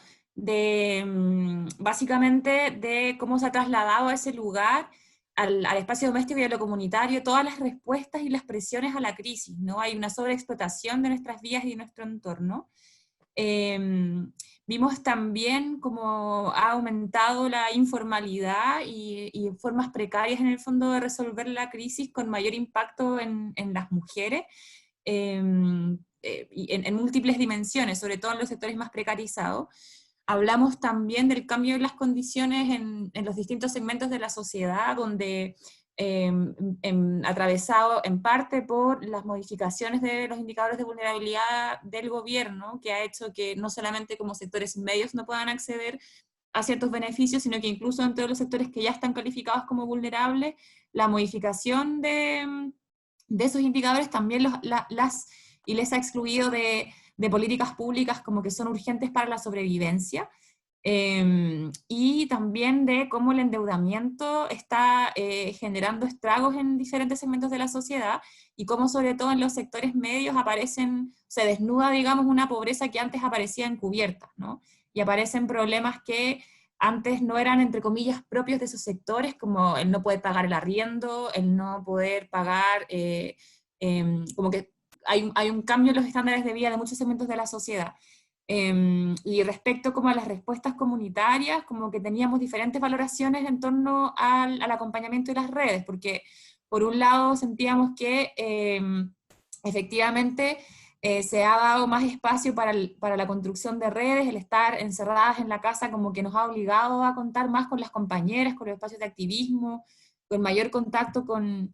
básicamente de cómo se ha trasladado a ese lugar, al espacio doméstico y a lo comunitario, todas las respuestas y las presiones a la crisis, ¿no? Hay una sobreexplotación de nuestras vías y de nuestro entorno. Vimos también cómo ha aumentado la informalidad y formas precarias en el fondo de resolver la crisis con mayor impacto en las mujeres, y en múltiples dimensiones, sobre todo en los sectores más precarizados. Hablamos también del cambio de las condiciones en los distintos segmentos de la sociedad, donde atravesado en parte por las modificaciones de los indicadores de vulnerabilidad del gobierno, que ha hecho que no solamente como sectores medios no puedan acceder a ciertos beneficios, sino que incluso dentro de los sectores que ya están calificados como vulnerables, la modificación de esos indicadores también les ha excluido de políticas públicas como que son urgentes para la sobrevivencia. Y también de cómo el endeudamiento está generando estragos en diferentes segmentos de la sociedad, y cómo sobre todo en los sectores medios se desnuda, digamos, una pobreza que antes aparecía encubierta, ¿no? Y aparecen problemas que antes no eran, entre comillas, propios de esos sectores, como el no poder pagar el arriendo, el no poder pagar, como que hay un cambio en los estándares de vida de muchos segmentos de la sociedad. Y respecto como a las respuestas comunitarias, como que teníamos diferentes valoraciones en torno al acompañamiento de las redes, porque por un lado sentíamos que efectivamente se ha dado más espacio para la construcción de redes, el estar encerradas en la casa como que nos ha obligado a contar más con las compañeras, con los espacios de activismo, con mayor contacto con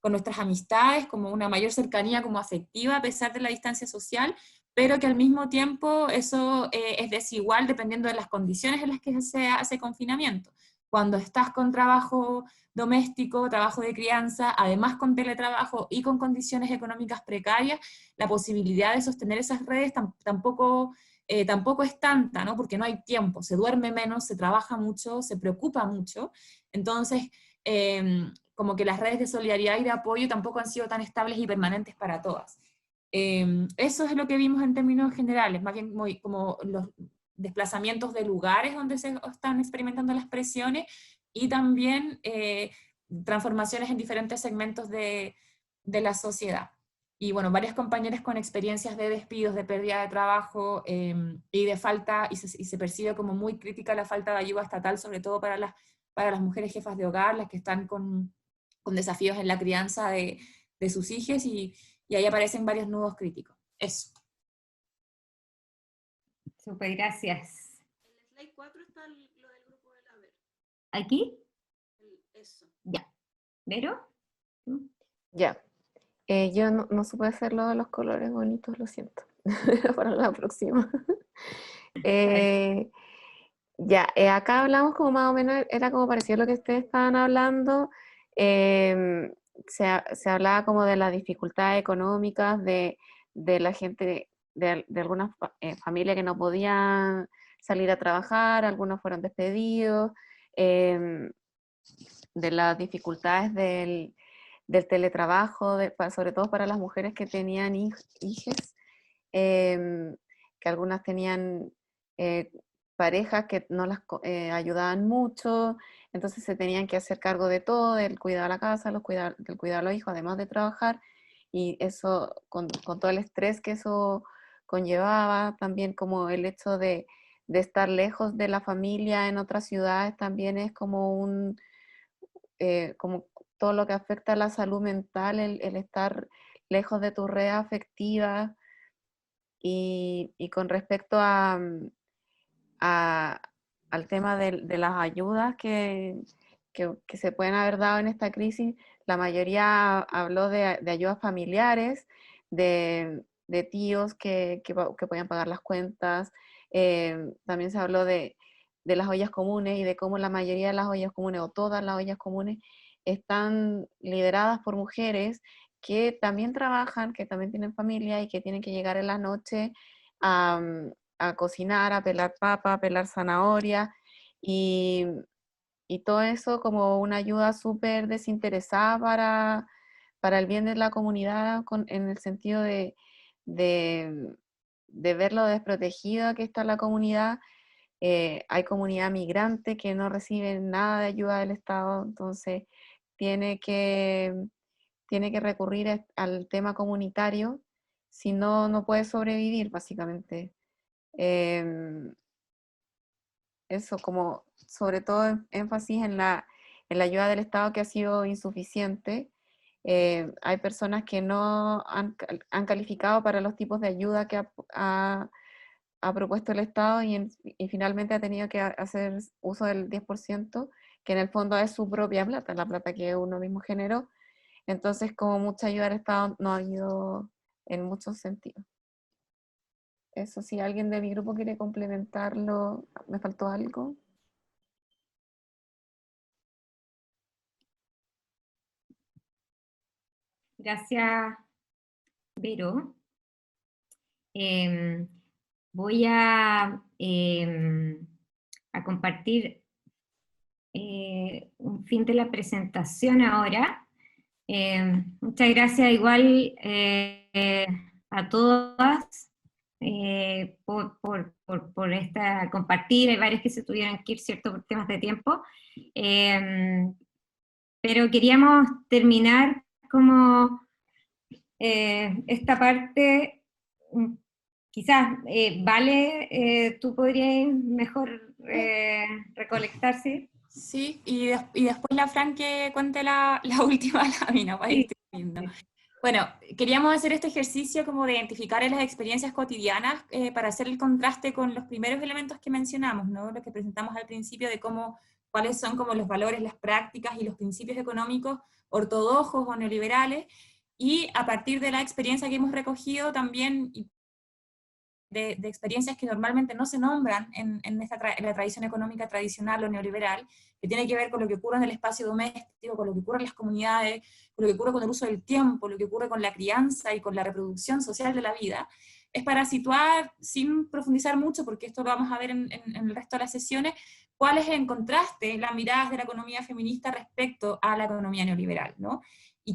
nuestras amistades, como una mayor cercanía como afectiva a pesar de la distancia social, pero que al mismo tiempo eso es desigual dependiendo de las condiciones en las que se hace confinamiento. Cuando estás con trabajo doméstico, trabajo de crianza, además con teletrabajo y con condiciones económicas precarias, la posibilidad de sostener esas redes tampoco es tanta, ¿no? Porque no hay tiempo, se duerme menos, se trabaja mucho, se preocupa mucho, entonces como que las redes de solidaridad y de apoyo tampoco han sido tan estables y permanentes para todas. Eso es lo que vimos en términos generales, más bien como los desplazamientos de lugares donde se están experimentando las presiones, y también transformaciones en diferentes segmentos de la sociedad. Y bueno, varias compañeras con experiencias de despidos, de pérdida de trabajo y de falta, y se percibe como muy crítica la falta de ayuda estatal, sobre todo para las mujeres jefas de hogar, las que están con desafíos en la crianza de sus hijos, y ahí aparecen varios nudos críticos. Eso. Súper, gracias. En el slide 4 está lo del grupo de la Ver. ¿Aquí? Eso. Ya. ¿Vero? Ya. Yo no supe hacer lo de los colores bonitos, lo siento. Para la próxima. Ya, acá hablamos como más o menos, era como parecido a lo que ustedes estaban hablando. Se hablaba como de las dificultades económicas de la gente, de algunas familias que no podían salir a trabajar, algunos fueron despedidos, de las dificultades del teletrabajo, sobre todo para las mujeres que tenían hijos, que algunas tenían parejas que no las ayudaban mucho, entonces se tenían que hacer cargo de todo, del cuidado de la casa, del cuidado de los hijos, además de trabajar, y eso, con todo el estrés que eso conllevaba, también como el hecho de estar lejos de la familia en otras ciudades, también es como como todo lo que afecta a la salud mental, el estar lejos de tu red afectiva. Y con respecto al tema de las ayudas que se pueden haber dado en esta crisis, la mayoría habló de ayudas familiares, de tíos que podían pagar las cuentas. También se habló de las ollas comunes y de cómo la mayoría de las ollas comunes, o todas las ollas comunes, están lideradas por mujeres que también trabajan, que también tienen familia y que tienen que llegar en la noche a cocinar, a pelar papa, a pelar zanahoria, y todo eso como una ayuda súper desinteresada para el bien de la comunidad, en el sentido de ver lo desprotegida que está la comunidad. Hay comunidad migrante que no recibe nada de ayuda del Estado, entonces tiene que recurrir al tema comunitario, si no, no puede sobrevivir, básicamente. Eso, como sobre todo énfasis en la ayuda del Estado, que ha sido insuficiente. Hay personas que no han calificado para los tipos de ayuda que ha propuesto el Estado, y finalmente ha tenido que hacer uso del 10%, que en el fondo es su propia plata, la plata que uno mismo generó. Entonces, como mucha ayuda del Estado no ha habido en muchos sentidos. Eso, si alguien de mi grupo quiere complementarlo, ¿me faltó algo? Gracias, Vero. Voy a compartir un fin de la presentación ahora. Muchas gracias igual a todas por esta compartir. Hay varias que se tuvieron que ir, ¿cierto?, por temas de tiempo. Pero queríamos terminar como esta parte. Quizás, Vale, tú podrías mejor recolectarse. Sí, y después la Fran que cuente la última lámina para ir terminando. Bueno, queríamos hacer este ejercicio como de identificar en las experiencias cotidianas para hacer el contraste con los primeros elementos que mencionamos, ¿no? Los que presentamos al principio de cuáles son como los valores, las prácticas y los principios económicos ortodoxos o neoliberales, y a partir de la experiencia que hemos recogido también de experiencias que normalmente no se nombran en la tradición económica tradicional o neoliberal, que tiene que ver con lo que ocurre en el espacio doméstico, con lo que ocurre en las comunidades, con lo que ocurre con el uso del tiempo, lo que ocurre con la crianza y con la reproducción social de la vida. Es para situar, sin profundizar mucho, porque esto lo vamos a ver en el resto de las sesiones, cuál es en contraste las miradas de la economía feminista respecto a la economía neoliberal, ¿no? Y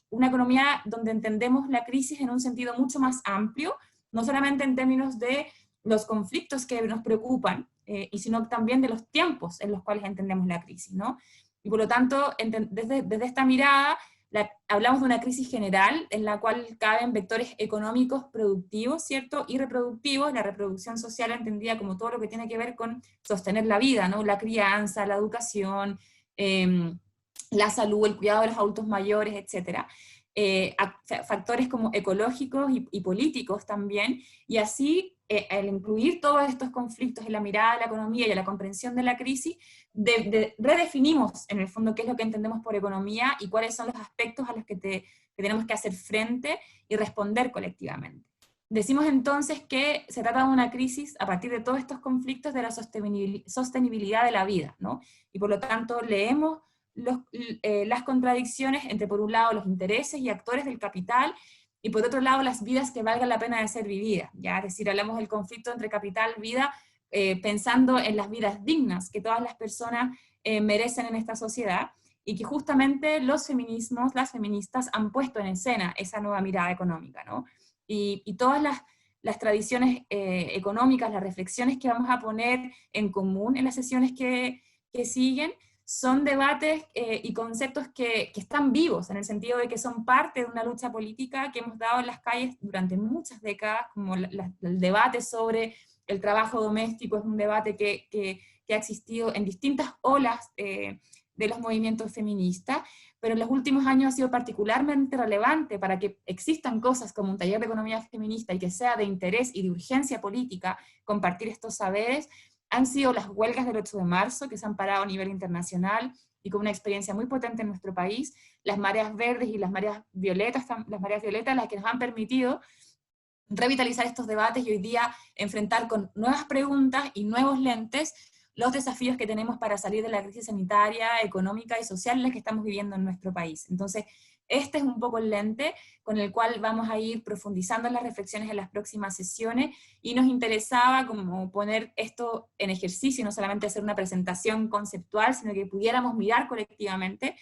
una economía donde entendemos la crisis en un sentido mucho más amplio, no solamente en términos de los conflictos que nos preocupan, y sino también de los tiempos en los cuales entendemos la crisis, ¿no? Y por lo tanto, desde esta mirada, hablamos de una crisis general en la cual caben vectores económicos productivos, ¿cierto? Y reproductivos, la reproducción social entendida como todo lo que tiene que ver con sostener la vida, ¿no? La crianza, la educación, la salud, el cuidado de los adultos mayores, etc. Factores como ecológicos y políticos también, y así al incluir todos estos conflictos en la mirada de la economía y en la comprensión de la crisis, redefinimos en el fondo qué es lo que entendemos por economía y cuáles son los aspectos a los que tenemos que hacer frente y responder colectivamente. Decimos entonces que se trata de una crisis a partir de todos estos conflictos de la sostenibilidad de la vida, ¿no? Y por lo tanto leemos las contradicciones entre, por un lado, los intereses y actores del capital, y por otro lado, las vidas que valgan la pena de ser vividas, ¿ya? Es decir, hablamos del conflicto entre capital y vida, pensando en las vidas dignas que todas las personas merecen en esta sociedad, y que justamente los feminismos, las feministas, han puesto en escena esa nueva mirada económica, ¿no? Y todas las tradiciones económicas, las reflexiones que vamos a poner en común en las sesiones que siguen, son debates y conceptos que están vivos, en el sentido de que son parte de una lucha política que hemos dado en las calles durante muchas décadas, como el debate sobre el trabajo doméstico es un debate que ha existido en distintas olas de los movimientos feministas, pero en los últimos años ha sido particularmente relevante para que existan cosas como un taller de economía feminista y que sea de interés y de urgencia política compartir estos saberes. Han sido las huelgas del 8 de marzo, que se han parado a nivel internacional, y con una experiencia muy potente en nuestro país, las mareas verdes y las mareas violetas las que nos han permitido revitalizar estos debates y hoy día enfrentar con nuevas preguntas y nuevos lentes los desafíos que tenemos para salir de la crisis sanitaria, económica y social en la que estamos viviendo en nuestro país. Entonces, este es un poco el lente con el cual vamos a ir profundizando en las reflexiones en las próximas sesiones, y nos interesaba como poner esto en ejercicio, no solamente hacer una presentación conceptual, sino que pudiéramos mirar colectivamente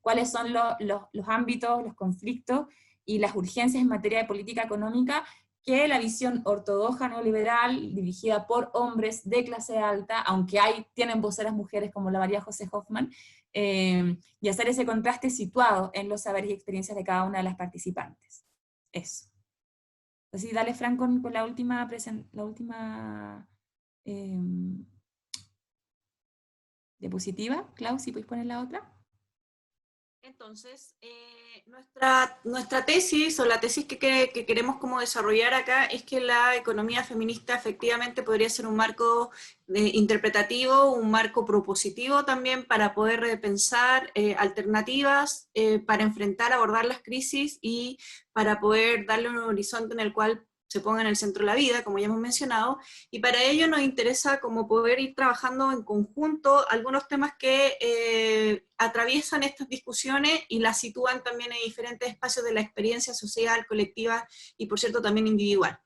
cuáles son los ámbitos, los conflictos y las urgencias en materia de política económica que la visión ortodoxa neoliberal, dirigida por hombres de clase alta, aunque tienen voceras mujeres como la María José Hoffman, y hacer ese contraste situado en los saberes y experiencias de cada una de las participantes. Eso. Entonces, dale, Fran, con la última diapositiva. Clau, si puedes poner la otra. Entonces, nuestra tesis, o la tesis que queremos como desarrollar acá, es que la economía feminista efectivamente podría ser un marco interpretativo, un marco propositivo también para poder repensar alternativas para enfrentar, abordar las crisis y para poder darle un horizonte en el cual se ponga en el centro de la vida, como ya hemos mencionado, y para ello nos interesa como poder ir trabajando en conjunto algunos temas que atraviesan estas discusiones y las sitúan también en diferentes espacios de la experiencia social, colectiva y, por cierto, también individual.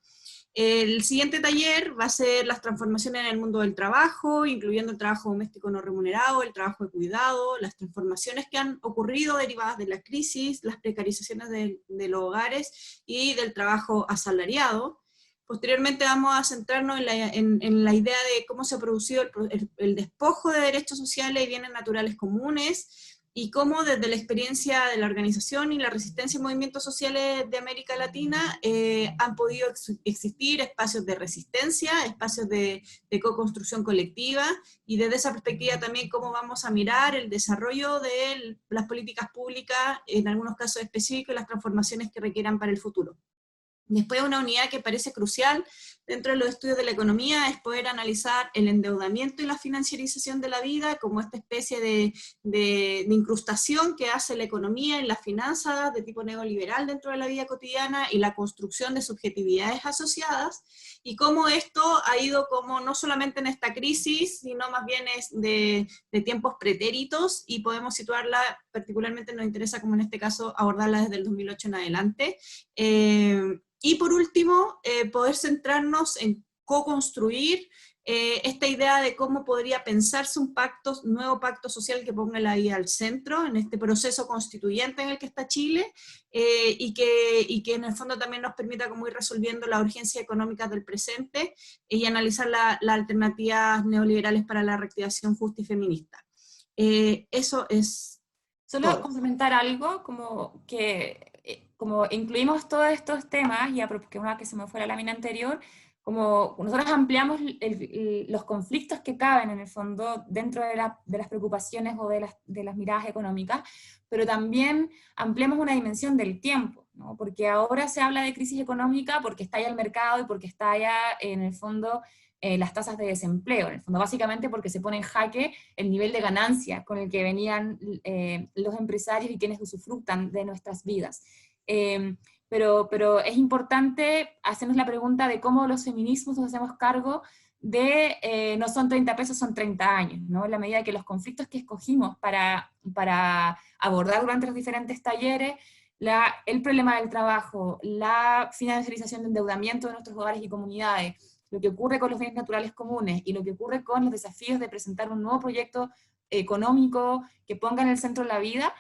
El siguiente taller va a ser las transformaciones en el mundo del trabajo, incluyendo el trabajo doméstico no remunerado, el trabajo de cuidado, las transformaciones que han ocurrido derivadas de la crisis, las precarizaciones de los hogares y del trabajo asalariado. Posteriormente vamos a centrarnos en la idea de cómo se ha producido el despojo de derechos sociales y bienes naturales comunes, y cómo desde la experiencia de la organización y la resistencia en movimientos sociales de América Latina han podido existir espacios de resistencia, espacios de co-construcción colectiva, y desde esa perspectiva también cómo vamos a mirar el desarrollo de las políticas públicas, en algunos casos específicos, y las transformaciones que requieran para el futuro. Después, una unidad que parece crucial dentro de los estudios de la economía es poder analizar el endeudamiento y la financiarización de la vida como esta especie de incrustación que hace la economía en las finanzas de tipo neoliberal dentro de la vida cotidiana y la construcción de subjetividades asociadas, y cómo esto ha ido como no solamente en esta crisis, sino más bien es de tiempos pretéritos, y podemos situarla, particularmente nos interesa como en este caso abordarla desde el 2008 en adelante. Y por último, poder centrarnos en co-construir esta idea de cómo podría pensarse un nuevo pacto social que ponga la vida al centro en este proceso constituyente en el que está Chile, y que en el fondo también nos permita como ir resolviendo las urgencias económicas del presente y analizar las alternativas neoliberales para la reactivación justa y feminista. Eso es Solo todo. complementar algo, como que como incluimos todos estos temas, ya porque una que se me fue la lámina anterior, como nosotros ampliamos los conflictos que caben en el fondo dentro de las preocupaciones o de las miradas económicas, pero también ampliamos una dimensión del tiempo, ¿no? Porque ahora se habla de crisis económica porque está ya el mercado y porque está ya en el fondo las tasas de desempleo, en el fondo básicamente porque se pone en jaque el nivel de ganancia con el que venían los empresarios y quienes usufructan de nuestras vidas. Pero es importante hacernos la pregunta de cómo los feminismos nos hacemos cargo de, no son 30 pesos, son 30 años, ¿no? En la medida que los conflictos que escogimos para abordar durante los diferentes talleres, el problema del trabajo, la financiarización de endeudamiento de nuestros hogares y comunidades, lo que ocurre con los bienes naturales comunes y lo que ocurre con los desafíos de presentar un nuevo proyecto económico que ponga en el centro la vida,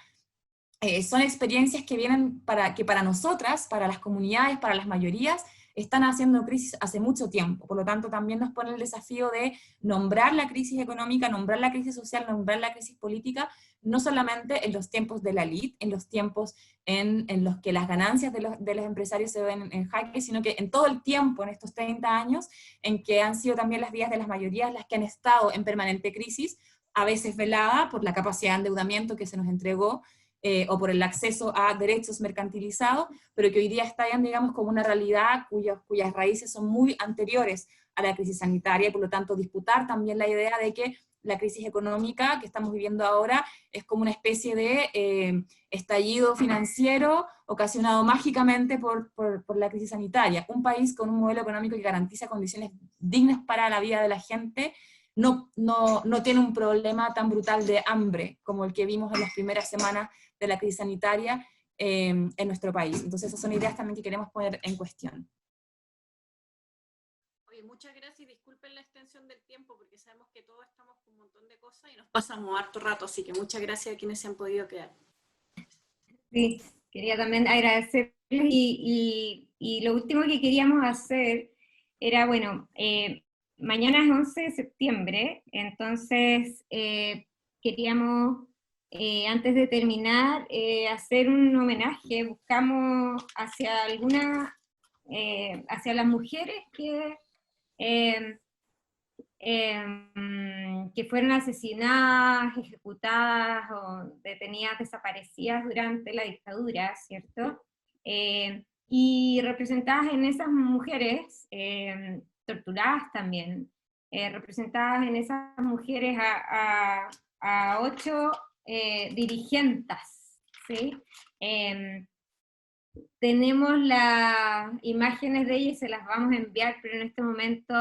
son experiencias que vienen que para nosotras, para las comunidades, para las mayorías, están haciendo crisis hace mucho tiempo. Por lo tanto, también nos pone el desafío de nombrar la crisis económica, nombrar la crisis social, nombrar la crisis política, no solamente en los tiempos de la elite, en los tiempos en los que las ganancias de los empresarios se ven en jaque, sino que en todo el tiempo, en estos 30 años, en que han sido también las vidas de las mayorías las que han estado en permanente crisis, a veces velada por la capacidad de endeudamiento que se nos entregó, o por el acceso a derechos mercantilizados, pero que hoy día estallan, digamos, como una realidad cuyas raíces son muy anteriores a la crisis sanitaria, y por lo tanto disputar también la idea de que la crisis económica que estamos viviendo ahora es como una especie de estallido financiero ocasionado mágicamente por la crisis sanitaria. Un país con un modelo económico que garantiza condiciones dignas para la vida de la gente no tiene un problema tan brutal de hambre como el que vimos en las primeras semanas de la crisis sanitaria en nuestro país. Entonces esas son ideas también que queremos poner en cuestión. Oye, muchas gracias y disculpen la extensión del tiempo porque sabemos que todos estamos con un montón de cosas y nos pasamos harto rato, así que muchas gracias a quienes se han podido quedar. Sí, quería también agradecerles y lo último que queríamos hacer era, bueno, mañana es 11 de septiembre, entonces queríamos, antes de terminar, hacer un homenaje, buscamos hacia hacia las mujeres que fueron asesinadas, ejecutadas o detenidas, desaparecidas durante la dictadura, ¿cierto? Y representadas en esas mujeres, torturadas también, representadas en esas mujeres a 8 dirigentes, ¿sí? Tenemos las imágenes de ellas y se las vamos a enviar, pero en este momento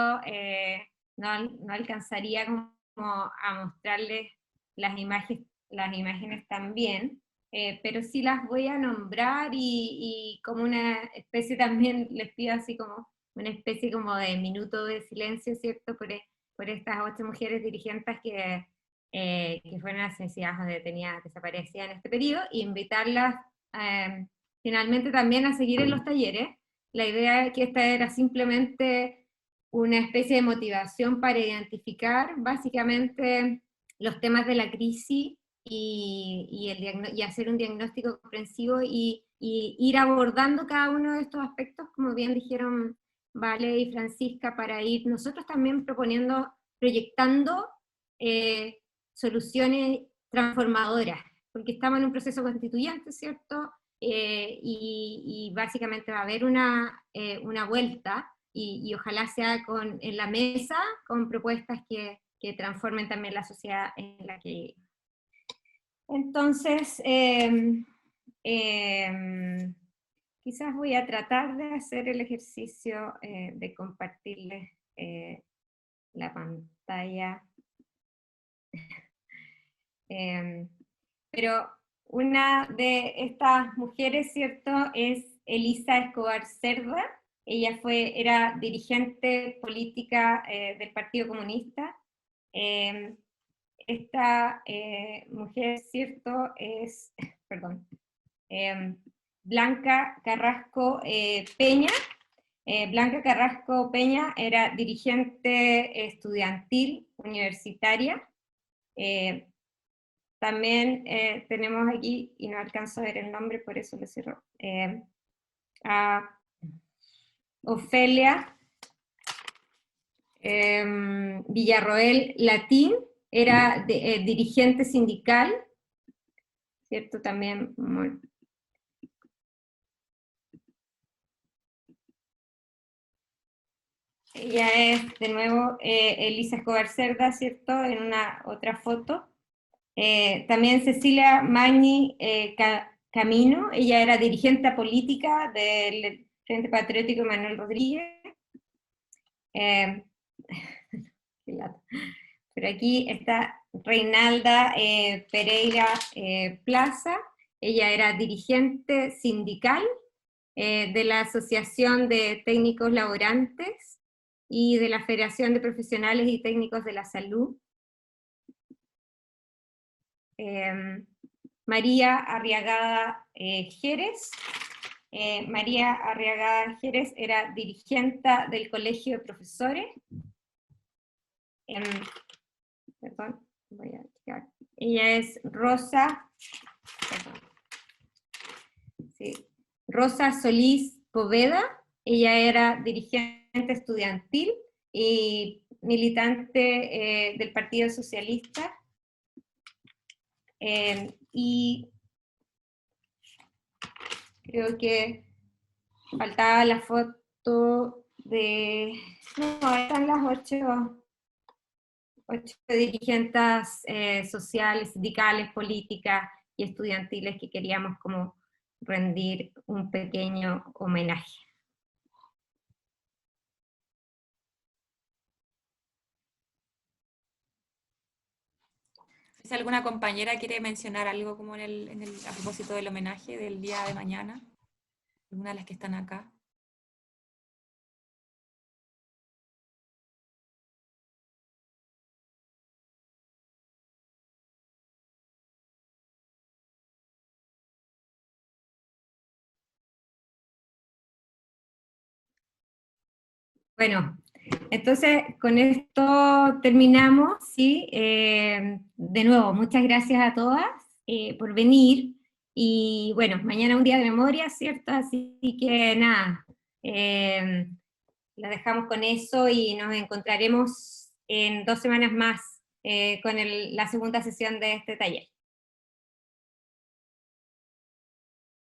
no alcanzaría como a mostrarles las imágenes también, pero sí las voy a nombrar y como una especie también, les pido así como una especie como de minuto de silencio, ¿cierto? Por estas 8 mujeres dirigentes que fueron asesinadas o detenidas, desaparecidas en este periodo, e invitarlas finalmente también a seguir en los talleres. La idea es que esta era simplemente una especie de motivación para identificar básicamente los temas de la crisis y hacer un diagnóstico comprensivo y ir abordando cada uno de estos aspectos, como bien dijeron Vale y Francisca, para ir nosotros también proyectando soluciones transformadoras, porque estamos en un proceso constituyente, ¿cierto? Y básicamente va a haber una vuelta, y ojalá sea en la mesa, con propuestas que transformen también la sociedad en la que vivimos. Entonces, quizás voy a tratar de hacer el ejercicio de compartirles la pantalla. Pero una de estas mujeres, ¿cierto?, es Elisa Escobar Cerda. ella era dirigente política del Partido Comunista. Esta mujer, ¿cierto?, es, perdón, Blanca Carrasco Peña. Blanca Carrasco Peña era dirigente estudiantil universitaria. También tenemos aquí, y no alcanzo a ver el nombre, por eso le cierro, a Ofelia Villarroel Latín, era dirigente sindical, ¿cierto? También ella es, de nuevo, Elisa Escobar Cerda, ¿cierto? En una otra foto. También Cecilia Magni Camino, ella era dirigente política del Frente Patriótico Manuel Rodríguez. Pero aquí está Reinalda Pereira Plaza, ella era dirigente sindical de la Asociación de Técnicos Laborantes y de la Federación de Profesionales y Técnicos de la Salud. María Arriagada Jerez. María Arriagada Jerez era dirigente del Colegio de Profesores. Perdón, voy a checar. Ella es Rosa, sí, Rosa Solís Poveda. Ella era dirigente estudiantil y militante del Partido Socialista. Y creo que faltaba la foto de... No, están las 8 dirigentes sociales, sindicales, políticas y estudiantiles que queríamos como rendir un pequeño homenaje. Si alguna compañera quiere mencionar algo como a propósito del homenaje del día de mañana, alguna de las que están acá. Bueno, entonces con esto terminamos, ¿sí? De nuevo, muchas gracias a todas por venir, y bueno, mañana un día de memoria, ¿cierto? Así que nada, la dejamos con eso y nos encontraremos en 2 semanas más con la segunda sesión de este taller.